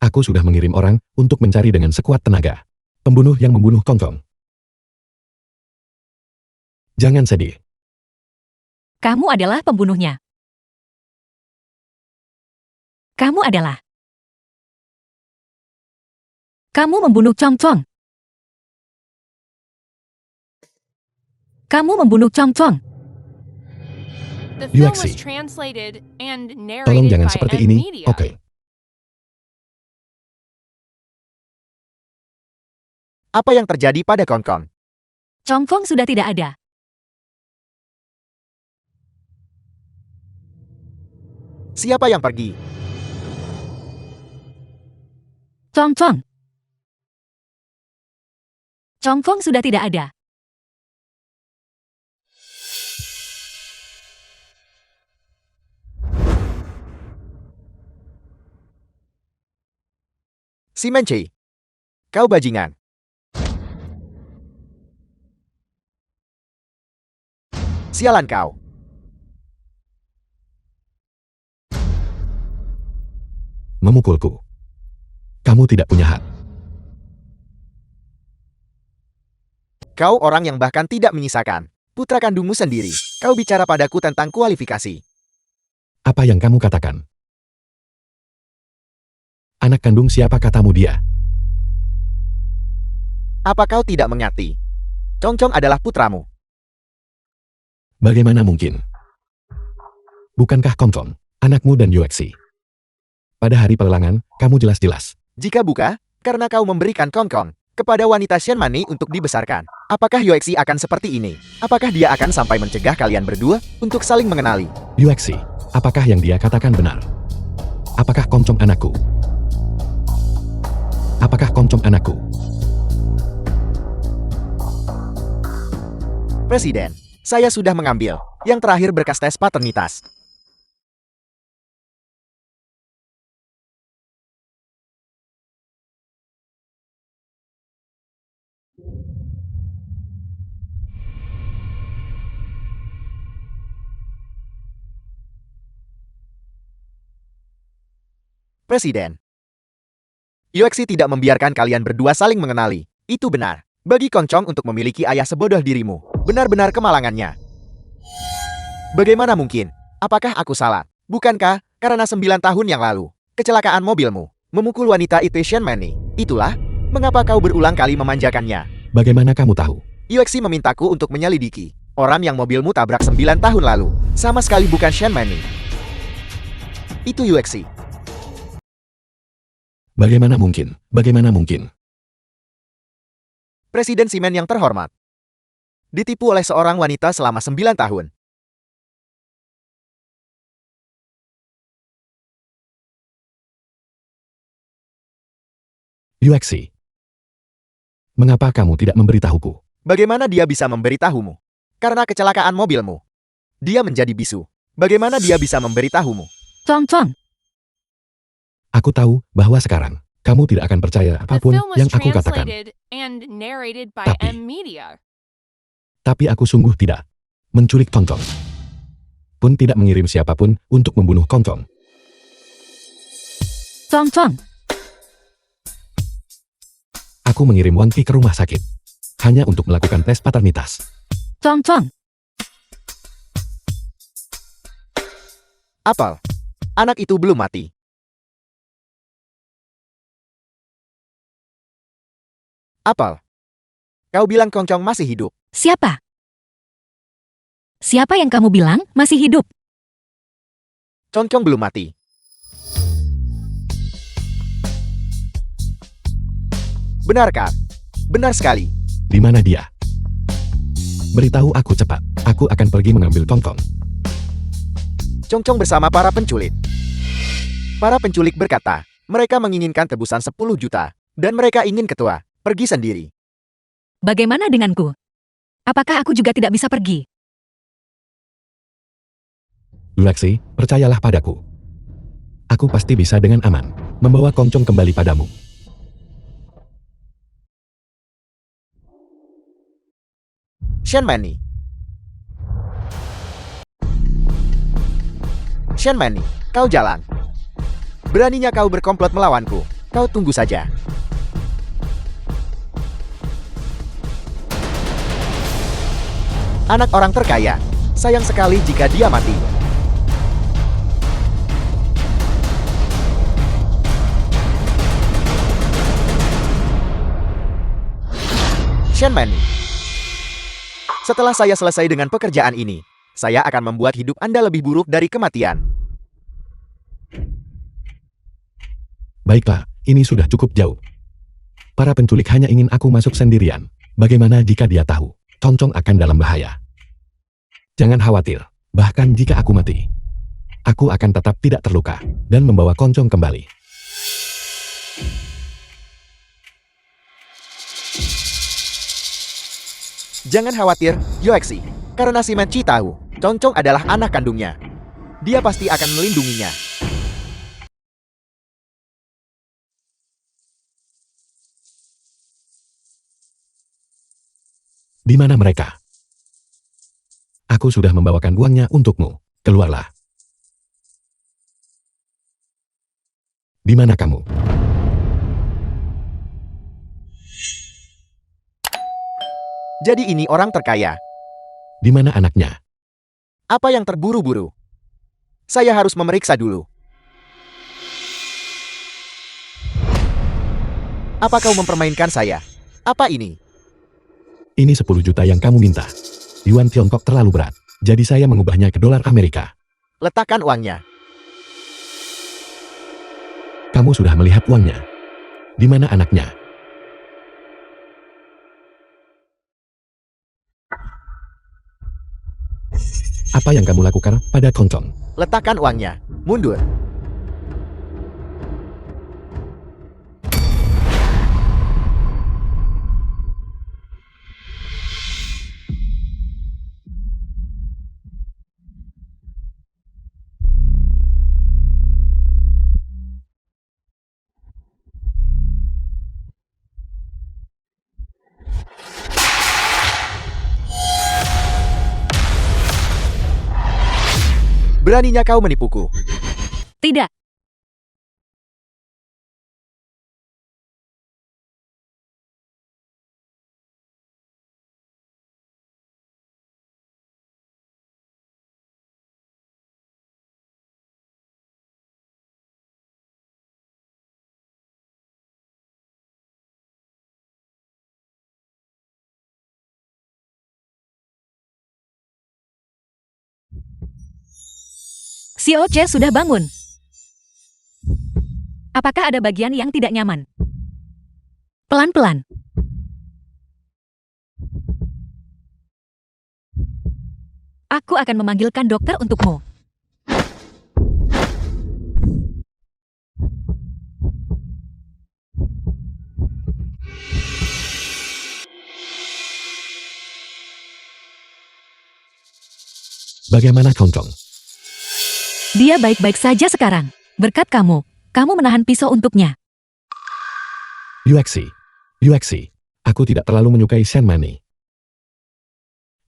Aku sudah mengirim orang untuk mencari dengan sekuat tenaga. Pembunuh yang membunuh Congcong. Jangan sedih. Kamu adalah pembunuhnya. Kamu adalah. Kamu membunuh Congcong. Kamu membunuh Congcong. The film was UXI. translated and Tolong narrated jangan by seperti M ini, Media. oke? Apa yang terjadi pada Kongkong? Congkong sudah tidak ada. Siapa yang pergi? Congcong. Congkong sudah tidak ada. Si Menci. Kau bajingan. Sialan kau. Memukulku. Kamu tidak punya hak. Kau orang yang bahkan tidak menyisakan putra kandungmu sendiri. Kau bicara padaku tentang kualifikasi. Apa yang kamu katakan? Anak kandung siapa katamu dia? Apa kau tidak mengerti? Congcong adalah putramu. Bagaimana mungkin? Bukankah Kongcong, anakmu dan Yuexi? Pada hari pelelangan, kamu jelas-jelas. Jika buka, karena kau memberikan Kongkong kepada wanita Shenmani untuk dibesarkan. Apakah Yuexi akan seperti ini? Apakah dia akan sampai mencegah kalian berdua untuk saling mengenali? Yuexi, apakah yang dia katakan benar? Apakah Kongcong anakku? Apakah Kongcong anakku? Presiden, saya sudah mengambil yang terakhir berkas tes paternitas. Presiden, Yuexi tidak membiarkan kalian berdua saling mengenali. Itu benar. Bagi Kongcong untuk memiliki ayah sebodoh dirimu, benar-benar kemalangannya. Bagaimana mungkin? Apakah aku salah? Bukankah, karena 9 tahun yang lalu, kecelakaan mobilmu, memukul wanita itu Shenmani. Itulah, mengapa kau berulang kali memanjakannya. Bagaimana kamu tahu? Yuexi memintaku untuk menyelidiki orang yang mobilmu tabrak 9 tahun lalu. Sama sekali bukan Shenmani. Itu Yuexi. Bagaimana mungkin? Bagaimana mungkin? Presiden Simen yang terhormat. Ditipu oleh seorang wanita selama 9 tahun. Yuexi. Mengapa kamu tidak memberitahuku? Bagaimana dia bisa memberitahumu? Karena kecelakaan mobilmu. Dia menjadi bisu. Bagaimana dia bisa memberitahumu? Congcong, Aku tahu bahwa sekarang kamu tidak akan percaya The apapun film was yang aku katakan. translated and narrated by Tapi- M Media. Tapi aku sungguh tidak menculik Kongcong. Pun tidak mengirim siapapun untuk membunuh Kongcong. Congcong, Aku mengirim Wang Qi ke rumah sakit. Hanya untuk melakukan tes paternitas. Congcong, Apel. Anak itu belum mati. Apel. Kau bilang Kongcong masih hidup. siapa? Siapa yang kamu bilang masih hidup? Congcong belum mati. Benarkah? Benar sekali. Di mana dia? Beritahu aku cepat. Aku akan pergi mengambil Kongcong. Congcong bersama para penculik. Para penculik berkata, mereka menginginkan tebusan 10 juta. Dan mereka ingin ketua. Pergi sendiri. Bagaimana denganku? Apakah aku juga tidak bisa pergi? Yuexi, percayalah padaku. Aku pasti bisa dengan aman membawa Kongcong kembali padamu. Shenmani. Shenmani, kau jalan. Beraninya kau berkomplot melawanku. Kau tunggu saja. Anak orang terkaya. Sayang sekali jika dia mati. Shenmani. Setelah saya selesai dengan pekerjaan ini, saya akan membuat hidup Anda lebih buruk dari kematian. Baiklah, ini sudah cukup jauh. Para penculik hanya ingin aku masuk sendirian. Bagaimana jika dia tahu Kongcong akan dalam bahaya? Jangan khawatir, bahkan jika aku mati, aku akan tetap tidak terluka dan membawa Kongcong kembali. Jangan khawatir, Yuexi. Karena si Menci tahu, Congcong adalah anak kandungnya. Dia pasti akan melindunginya. Di mana mereka? Aku sudah membawakan uangnya untukmu. Keluarlah. Di mana kamu? Jadi ini orang terkaya. Di mana anaknya? Apa yang terburu-buru? Saya harus memeriksa dulu. Apa kau mempermainkan saya? Apa ini? Ini 10 juta yang kamu minta. Yuan Tiongkok terlalu berat. Jadi saya mengubahnya ke dolar Amerika. Letakkan uangnya. Kamu sudah melihat uangnya. Di mana anaknya? Apa yang kamu lakukan pada Kongcong? Letakkan uangnya. Mundur. Beraninya kau menipuku. Tidak. Si Oce sudah bangun. Apakah ada bagian yang tidak nyaman? Pelan-pelan. Aku akan memanggilkan dokter untukmu. Bagaimana Kongcong? Dia baik-baik saja sekarang. Berkat kamu menahan pisau untuknya. Yuexi. Aku tidak terlalu menyukai Shen Mani.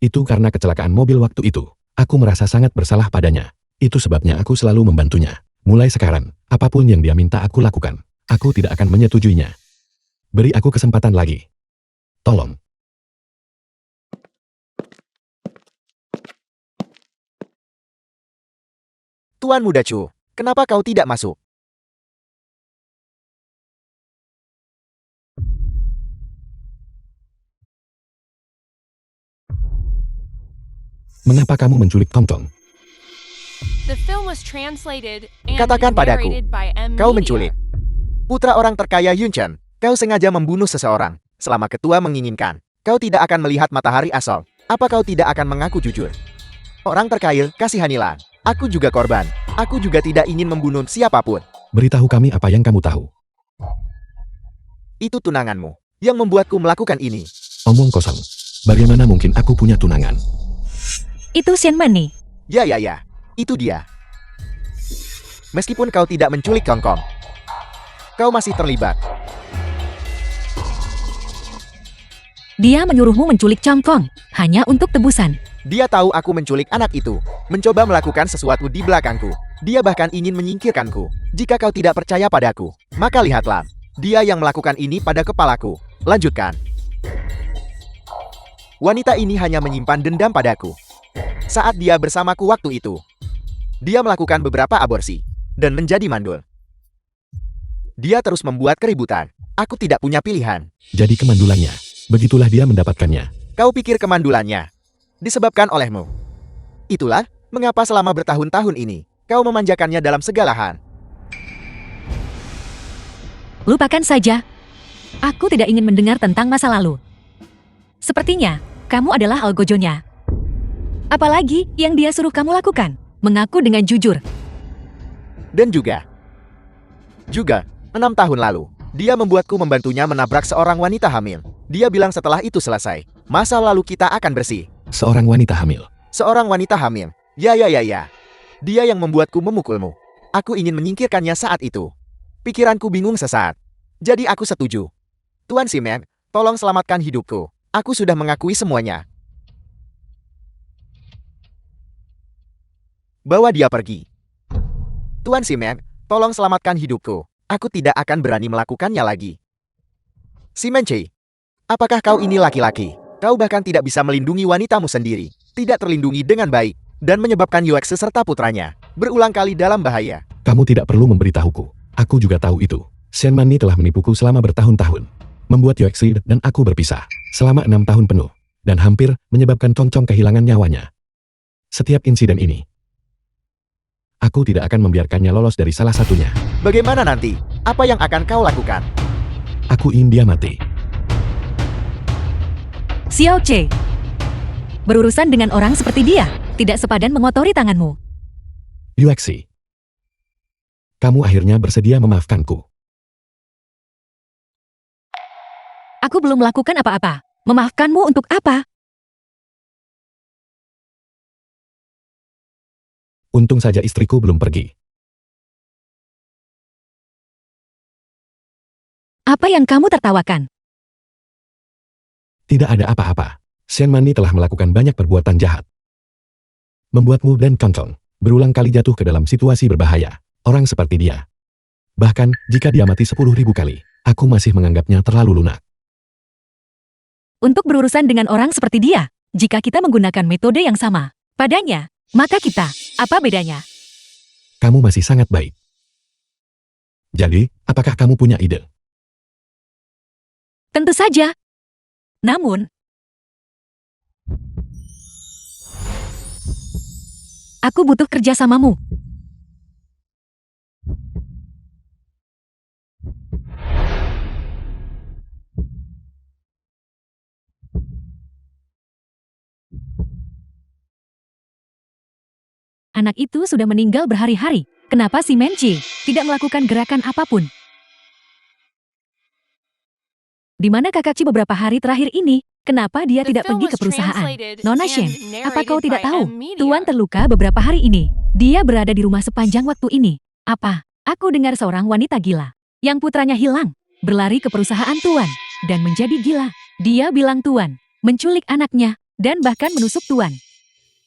Itu karena kecelakaan mobil waktu itu. Aku merasa sangat bersalah padanya. Itu sebabnya aku selalu membantunya. Mulai sekarang, apapun yang dia minta aku lakukan. Aku tidak akan menyetujuinya. Beri aku kesempatan lagi. Tolong. Tuan Muda Chu, kenapa kau tidak masuk? Mengapa kamu menculik Kongcong? The film was translated and Katakan padaku, narrated by M. kau Media. menculik. Putra orang terkaya Yun Chen, kau sengaja membunuh seseorang. Selama ketua menginginkan, kau tidak akan melihat matahari asal. Apa kau tidak akan mengaku jujur? Orang terkaya, kasihanilah. Aku juga korban. Aku juga tidak ingin membunuh siapapun. Beritahu kami apa yang kamu tahu. Itu tunanganmu yang membuatku melakukan ini. Omong kosong. Bagaimana mungkin aku punya tunangan? Itu Shen Mani. Ya. Itu dia. Meskipun kau tidak menculik Kongkong, kau masih terlibat. Dia menyuruhmu menculik Chongkong hanya untuk tebusan. Dia tahu aku menculik anak itu, mencoba melakukan sesuatu di belakangku. Dia bahkan ingin menyingkirkanku. Jika kau tidak percaya padaku, maka lihatlah. Dia yang melakukan ini pada kepalaku. Lanjutkan. Wanita ini hanya menyimpan dendam padaku. Saat dia bersamaku waktu itu, dia melakukan beberapa aborsi dan menjadi mandul. Dia terus membuat keributan. Aku tidak punya pilihan. Jadi kemandulannya. Begitulah dia mendapatkannya. Kau pikir kemandulannya disebabkan olehmu? Itulah mengapa selama bertahun-tahun ini kau memanjakannya dalam segala hal. Lupakan saja. Aku tidak ingin mendengar tentang masa lalu. Sepertinya, kamu adalah algojonya. Apalagi yang dia suruh kamu lakukan? Mengaku dengan jujur. Dan juga 6 tahun lalu, dia membuatku membantunya menabrak seorang wanita hamil. Dia bilang setelah itu selesai, masa lalu kita akan bersih. Seorang wanita hamil. Seorang wanita hamil. Ya. Dia yang membuatku memukulmu. Aku ingin menyingkirkannya saat itu. Pikiranku bingung sesaat. Jadi aku setuju. Tuan Simen, tolong selamatkan hidupku. Aku sudah mengakui semuanya. Beri aku kesempatan lagi. Tolong. Selamatkan hidupku. Aku sudah mengakui semuanya. Tuan Simen, tolong selamatkan hidupku. Aku sudah mengakui semuanya. Tuan Simen, tolong selamatkan hidupku. Aku sudah mengakui semuanya. bawa dia pergi. Tuan Simen, tolong selamatkan hidupku. Aku tidak akan berani melakukannya lagi. Simen Che, apakah kau ini laki-laki? Kau bahkan tidak bisa melindungi wanitamu sendiri, tidak terlindungi dengan baik, dan menyebabkan Yuex serta putranya berulang kali dalam bahaya. Kamu tidak perlu memberitahuku. Aku juga tahu itu. Shen Mani telah menipuku selama bertahun-tahun. Membuat Yuexi dan aku berpisah selama 6 tahun penuh. Dan hampir menyebabkan Congcong kehilangan nyawanya. Setiap insiden ini, aku tidak akan membiarkannya lolos dari salah satunya. Bagaimana nanti? Apa yang akan kau lakukan? Aku ingin dia mati. Xiao Che. Berurusan dengan orang seperti dia, tidak sepadan mengotori tanganmu. Yuexi, kamu akhirnya bersedia memaafkanku. Aku belum melakukan apa-apa. Memaafkanmu untuk apa? Untung saja istriku belum pergi. Apa yang kamu tertawakan? Tidak ada apa-apa. Shen Mani telah melakukan banyak perbuatan jahat. Membuatmu dan Congcong berulang kali jatuh ke dalam situasi berbahaya. Orang seperti dia. Bahkan, jika dia mati 10.000 kali, aku masih menganggapnya terlalu lunak. Untuk berurusan dengan orang seperti dia, jika kita menggunakan metode yang sama padanya, maka kita, apa bedanya? Kamu masih sangat baik. Jadi, apakah kamu punya ide? Tentu saja. Namun, aku butuh kerjasamamu. Anak itu sudah meninggal berhari-hari. Kenapa si Menchi tidak melakukan gerakan apapun? Di mana Kakak Ci beberapa hari terakhir ini? Kenapa dia The tidak film pergi ke was perusahaan? translated Nona and Shen, apa kau narrated tidak by tahu? M-Media. Tuan terluka beberapa hari ini. Dia berada di rumah sepanjang waktu ini. Apa? Aku dengar seorang wanita gila yang putranya hilang, berlari ke perusahaan Tuan, dan menjadi gila. Dia bilang Tuan menculik anaknya, dan bahkan menusuk Tuan.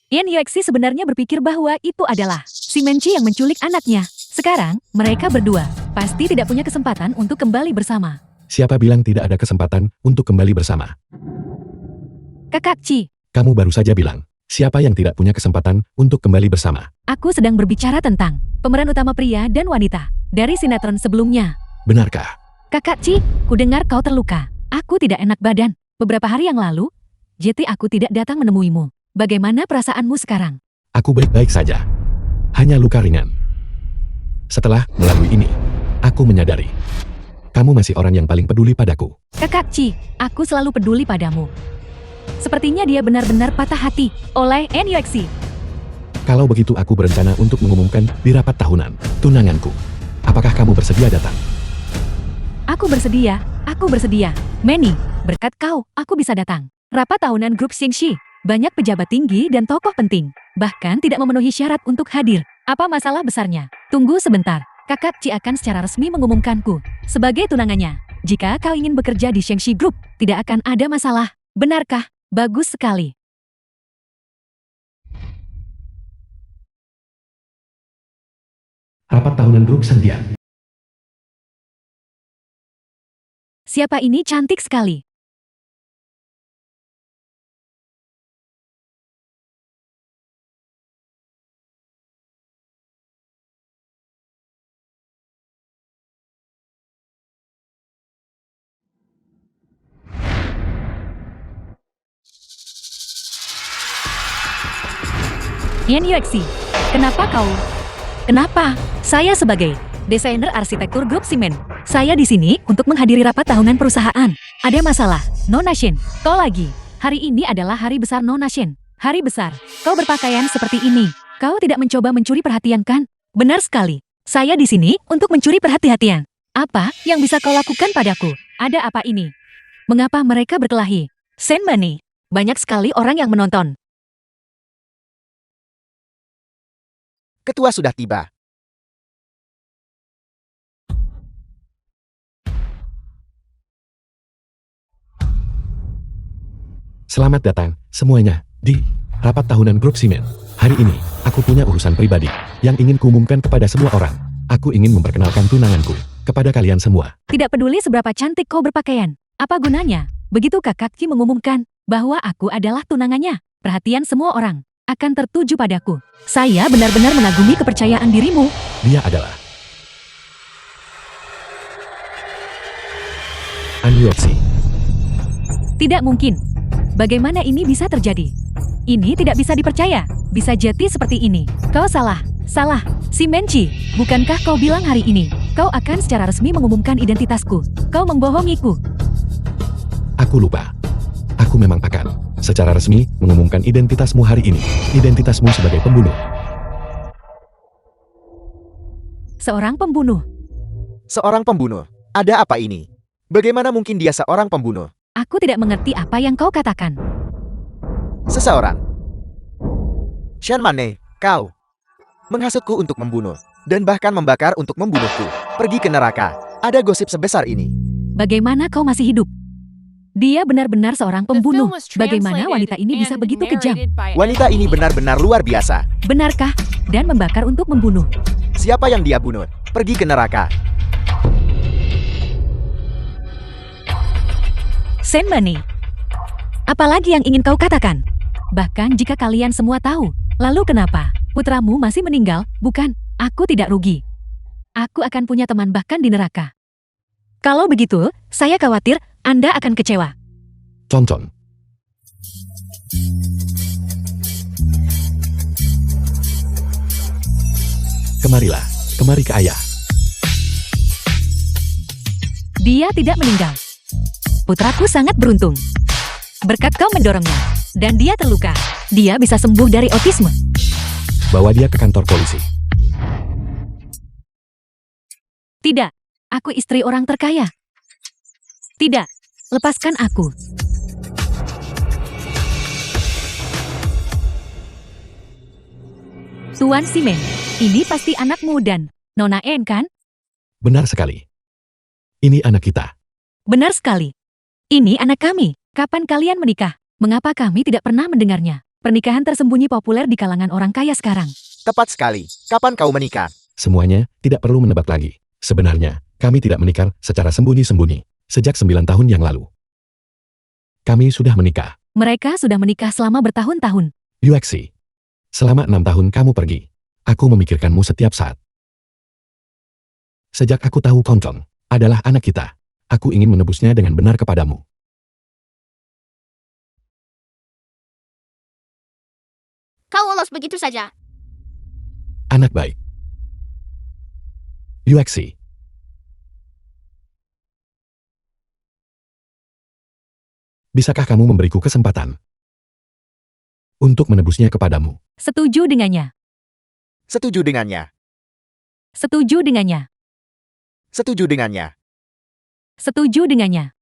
Yan Yuexi sebenarnya berpikir bahwa itu adalah si Menchi yang menculik anaknya. Sekarang, mereka berdua pasti tidak punya kesempatan untuk kembali bersama. Siapa bilang tidak ada kesempatan untuk kembali bersama? Kakak Ci, Kamu baru saja bilang, siapa yang tidak punya kesempatan untuk kembali bersama? aku sedang berbicara tentang pemeran utama pria dan wanita dari sinetron sebelumnya. Benarkah? Kakak Ci, ku dengar kau terluka. Aku tidak enak badan. Beberapa hari yang lalu, JT aku tidak datang menemuimu. Bagaimana perasaanmu sekarang? Aku baik-baik saja. Hanya luka ringan. Setelah melalui ini, aku menyadari. Kamu masih orang yang paling peduli padaku. Kakak Ci, aku selalu peduli padamu. Sepertinya dia benar-benar patah hati oleh NUXI. Kalau begitu aku berencana untuk mengumumkan di rapat tahunan, tunanganku. Apakah kamu bersedia datang? Aku bersedia, Manny, berkat kau, aku bisa datang. Rapat tahunan grup Xingxi, banyak pejabat tinggi dan tokoh penting. Bahkan tidak memenuhi syarat untuk hadir. Apa masalah besarnya? Tunggu sebentar. Kakak Ci akan secara resmi mengumumkanku sebagai tunangannya. Jika kau ingin bekerja di Shengxi Group, tidak akan ada masalah. Benarkah? Bagus sekali. Rapat tahunan grup Sandia. Siapa ini cantik sekali. Yan Yuexi, kenapa kau? Kenapa? Saya sebagai desainer arsitektur grup Simen. Saya di sini untuk menghadiri rapat tahunan perusahaan. Ada masalah, Nona Shen. Kau lagi. Hari ini adalah hari besar Nona Shen. Hari besar. Kau berpakaian seperti ini. Kau tidak mencoba mencuri perhatian kan? Benar sekali. Saya di sini untuk mencuri perhatian. Apa yang bisa kau lakukan padaku? Ada apa ini? Mengapa mereka berkelahi? Shen Mani. Banyak sekali orang yang menonton. Ketua sudah tiba. Selamat datang semuanya di rapat tahunan grup Simen. Hari ini, aku punya urusan pribadi yang ingin kuumumkan kepada semua orang. Aku ingin memperkenalkan tunanganku kepada kalian semua. Tidak peduli seberapa cantik kau berpakaian. Apa gunanya? Begitu Kakak Ki mengumumkan bahwa aku adalah tunangannya, perhatian semua orang akan tertuju padaku. Saya benar-benar mengagumi kepercayaan dirimu. Dia adalah An Yuexi. Tidak mungkin. Bagaimana ini bisa terjadi? Ini tidak bisa dipercaya. Bisa jadi seperti ini. Kau salah. Salah. Si Menchi, bukankah kau bilang hari ini kau akan secara resmi mengumumkan identitasku? Kau membohongiku. Aku lupa. Aku memang akan secara resmi mengumumkan identitasmu hari ini. Identitasmu sebagai pembunuh. Seorang pembunuh. Seorang pembunuh. Ada apa ini? Bagaimana mungkin dia seorang pembunuh? Aku tidak mengerti apa yang kau katakan. Seseorang. Shanmane, kau menghasutku untuk membunuh dan bahkan membakar untuk membunuhku. Pergi ke neraka. Ada gosip sebesar ini. Bagaimana kau masih hidup? Dia benar-benar seorang The film pembunuh. was Bagaimana translated wanita ini bisa and begitu kejam? narrated by Wanita M. ini Media. benar-benar luar biasa. Benarkah? Dan membakar untuk membunuh. Siapa yang dia bunuh? Pergi ke neraka. Senmane. Apalagi yang ingin kau katakan? Bahkan jika kalian semua tahu, lalu kenapa? Putramu masih meninggal, bukan? Aku tidak rugi. Aku akan punya teman bahkan di neraka. Kalau begitu, saya khawatir Anda akan kecewa. Concon. Kemarilah, kemari ke ayah. Dia tidak meninggal. Putraku sangat beruntung. Berkat kau mendorongnya, dan dia terluka. Dia bisa sembuh dari autisme. Bawa dia ke kantor polisi. Tidak, aku istri orang terkaya. Tidak, lepaskan aku. Tuan Simen, ini pasti anakmu dan Nona En kan? Benar sekali. Ini anak kita. Benar sekali. Ini anak kami. Kapan kalian menikah? Mengapa kami tidak pernah mendengarnya? Pernikahan tersembunyi populer di kalangan orang kaya sekarang. Tepat sekali. Kapan kau menikah? Semuanya tidak perlu menebak lagi. Sebenarnya, kami tidak menikah secara sembunyi-sembunyi. Sejak 9 tahun yang lalu. Kami sudah menikah. Mereka sudah menikah selama bertahun-tahun. Yuexi. Selama 6 tahun kamu pergi. Aku memikirkanmu setiap saat. Sejak aku tahu Koncon adalah anak kita, aku ingin menebusnya dengan benar kepadamu. Kau lolos begitu saja. Anak baik. Yuexi. Bisakah kamu memberiku kesempatan untuk menebusnya kepadamu? Setuju dengannya. Setuju dengannya. Setuju dengannya. Setuju dengannya. Setuju dengannya.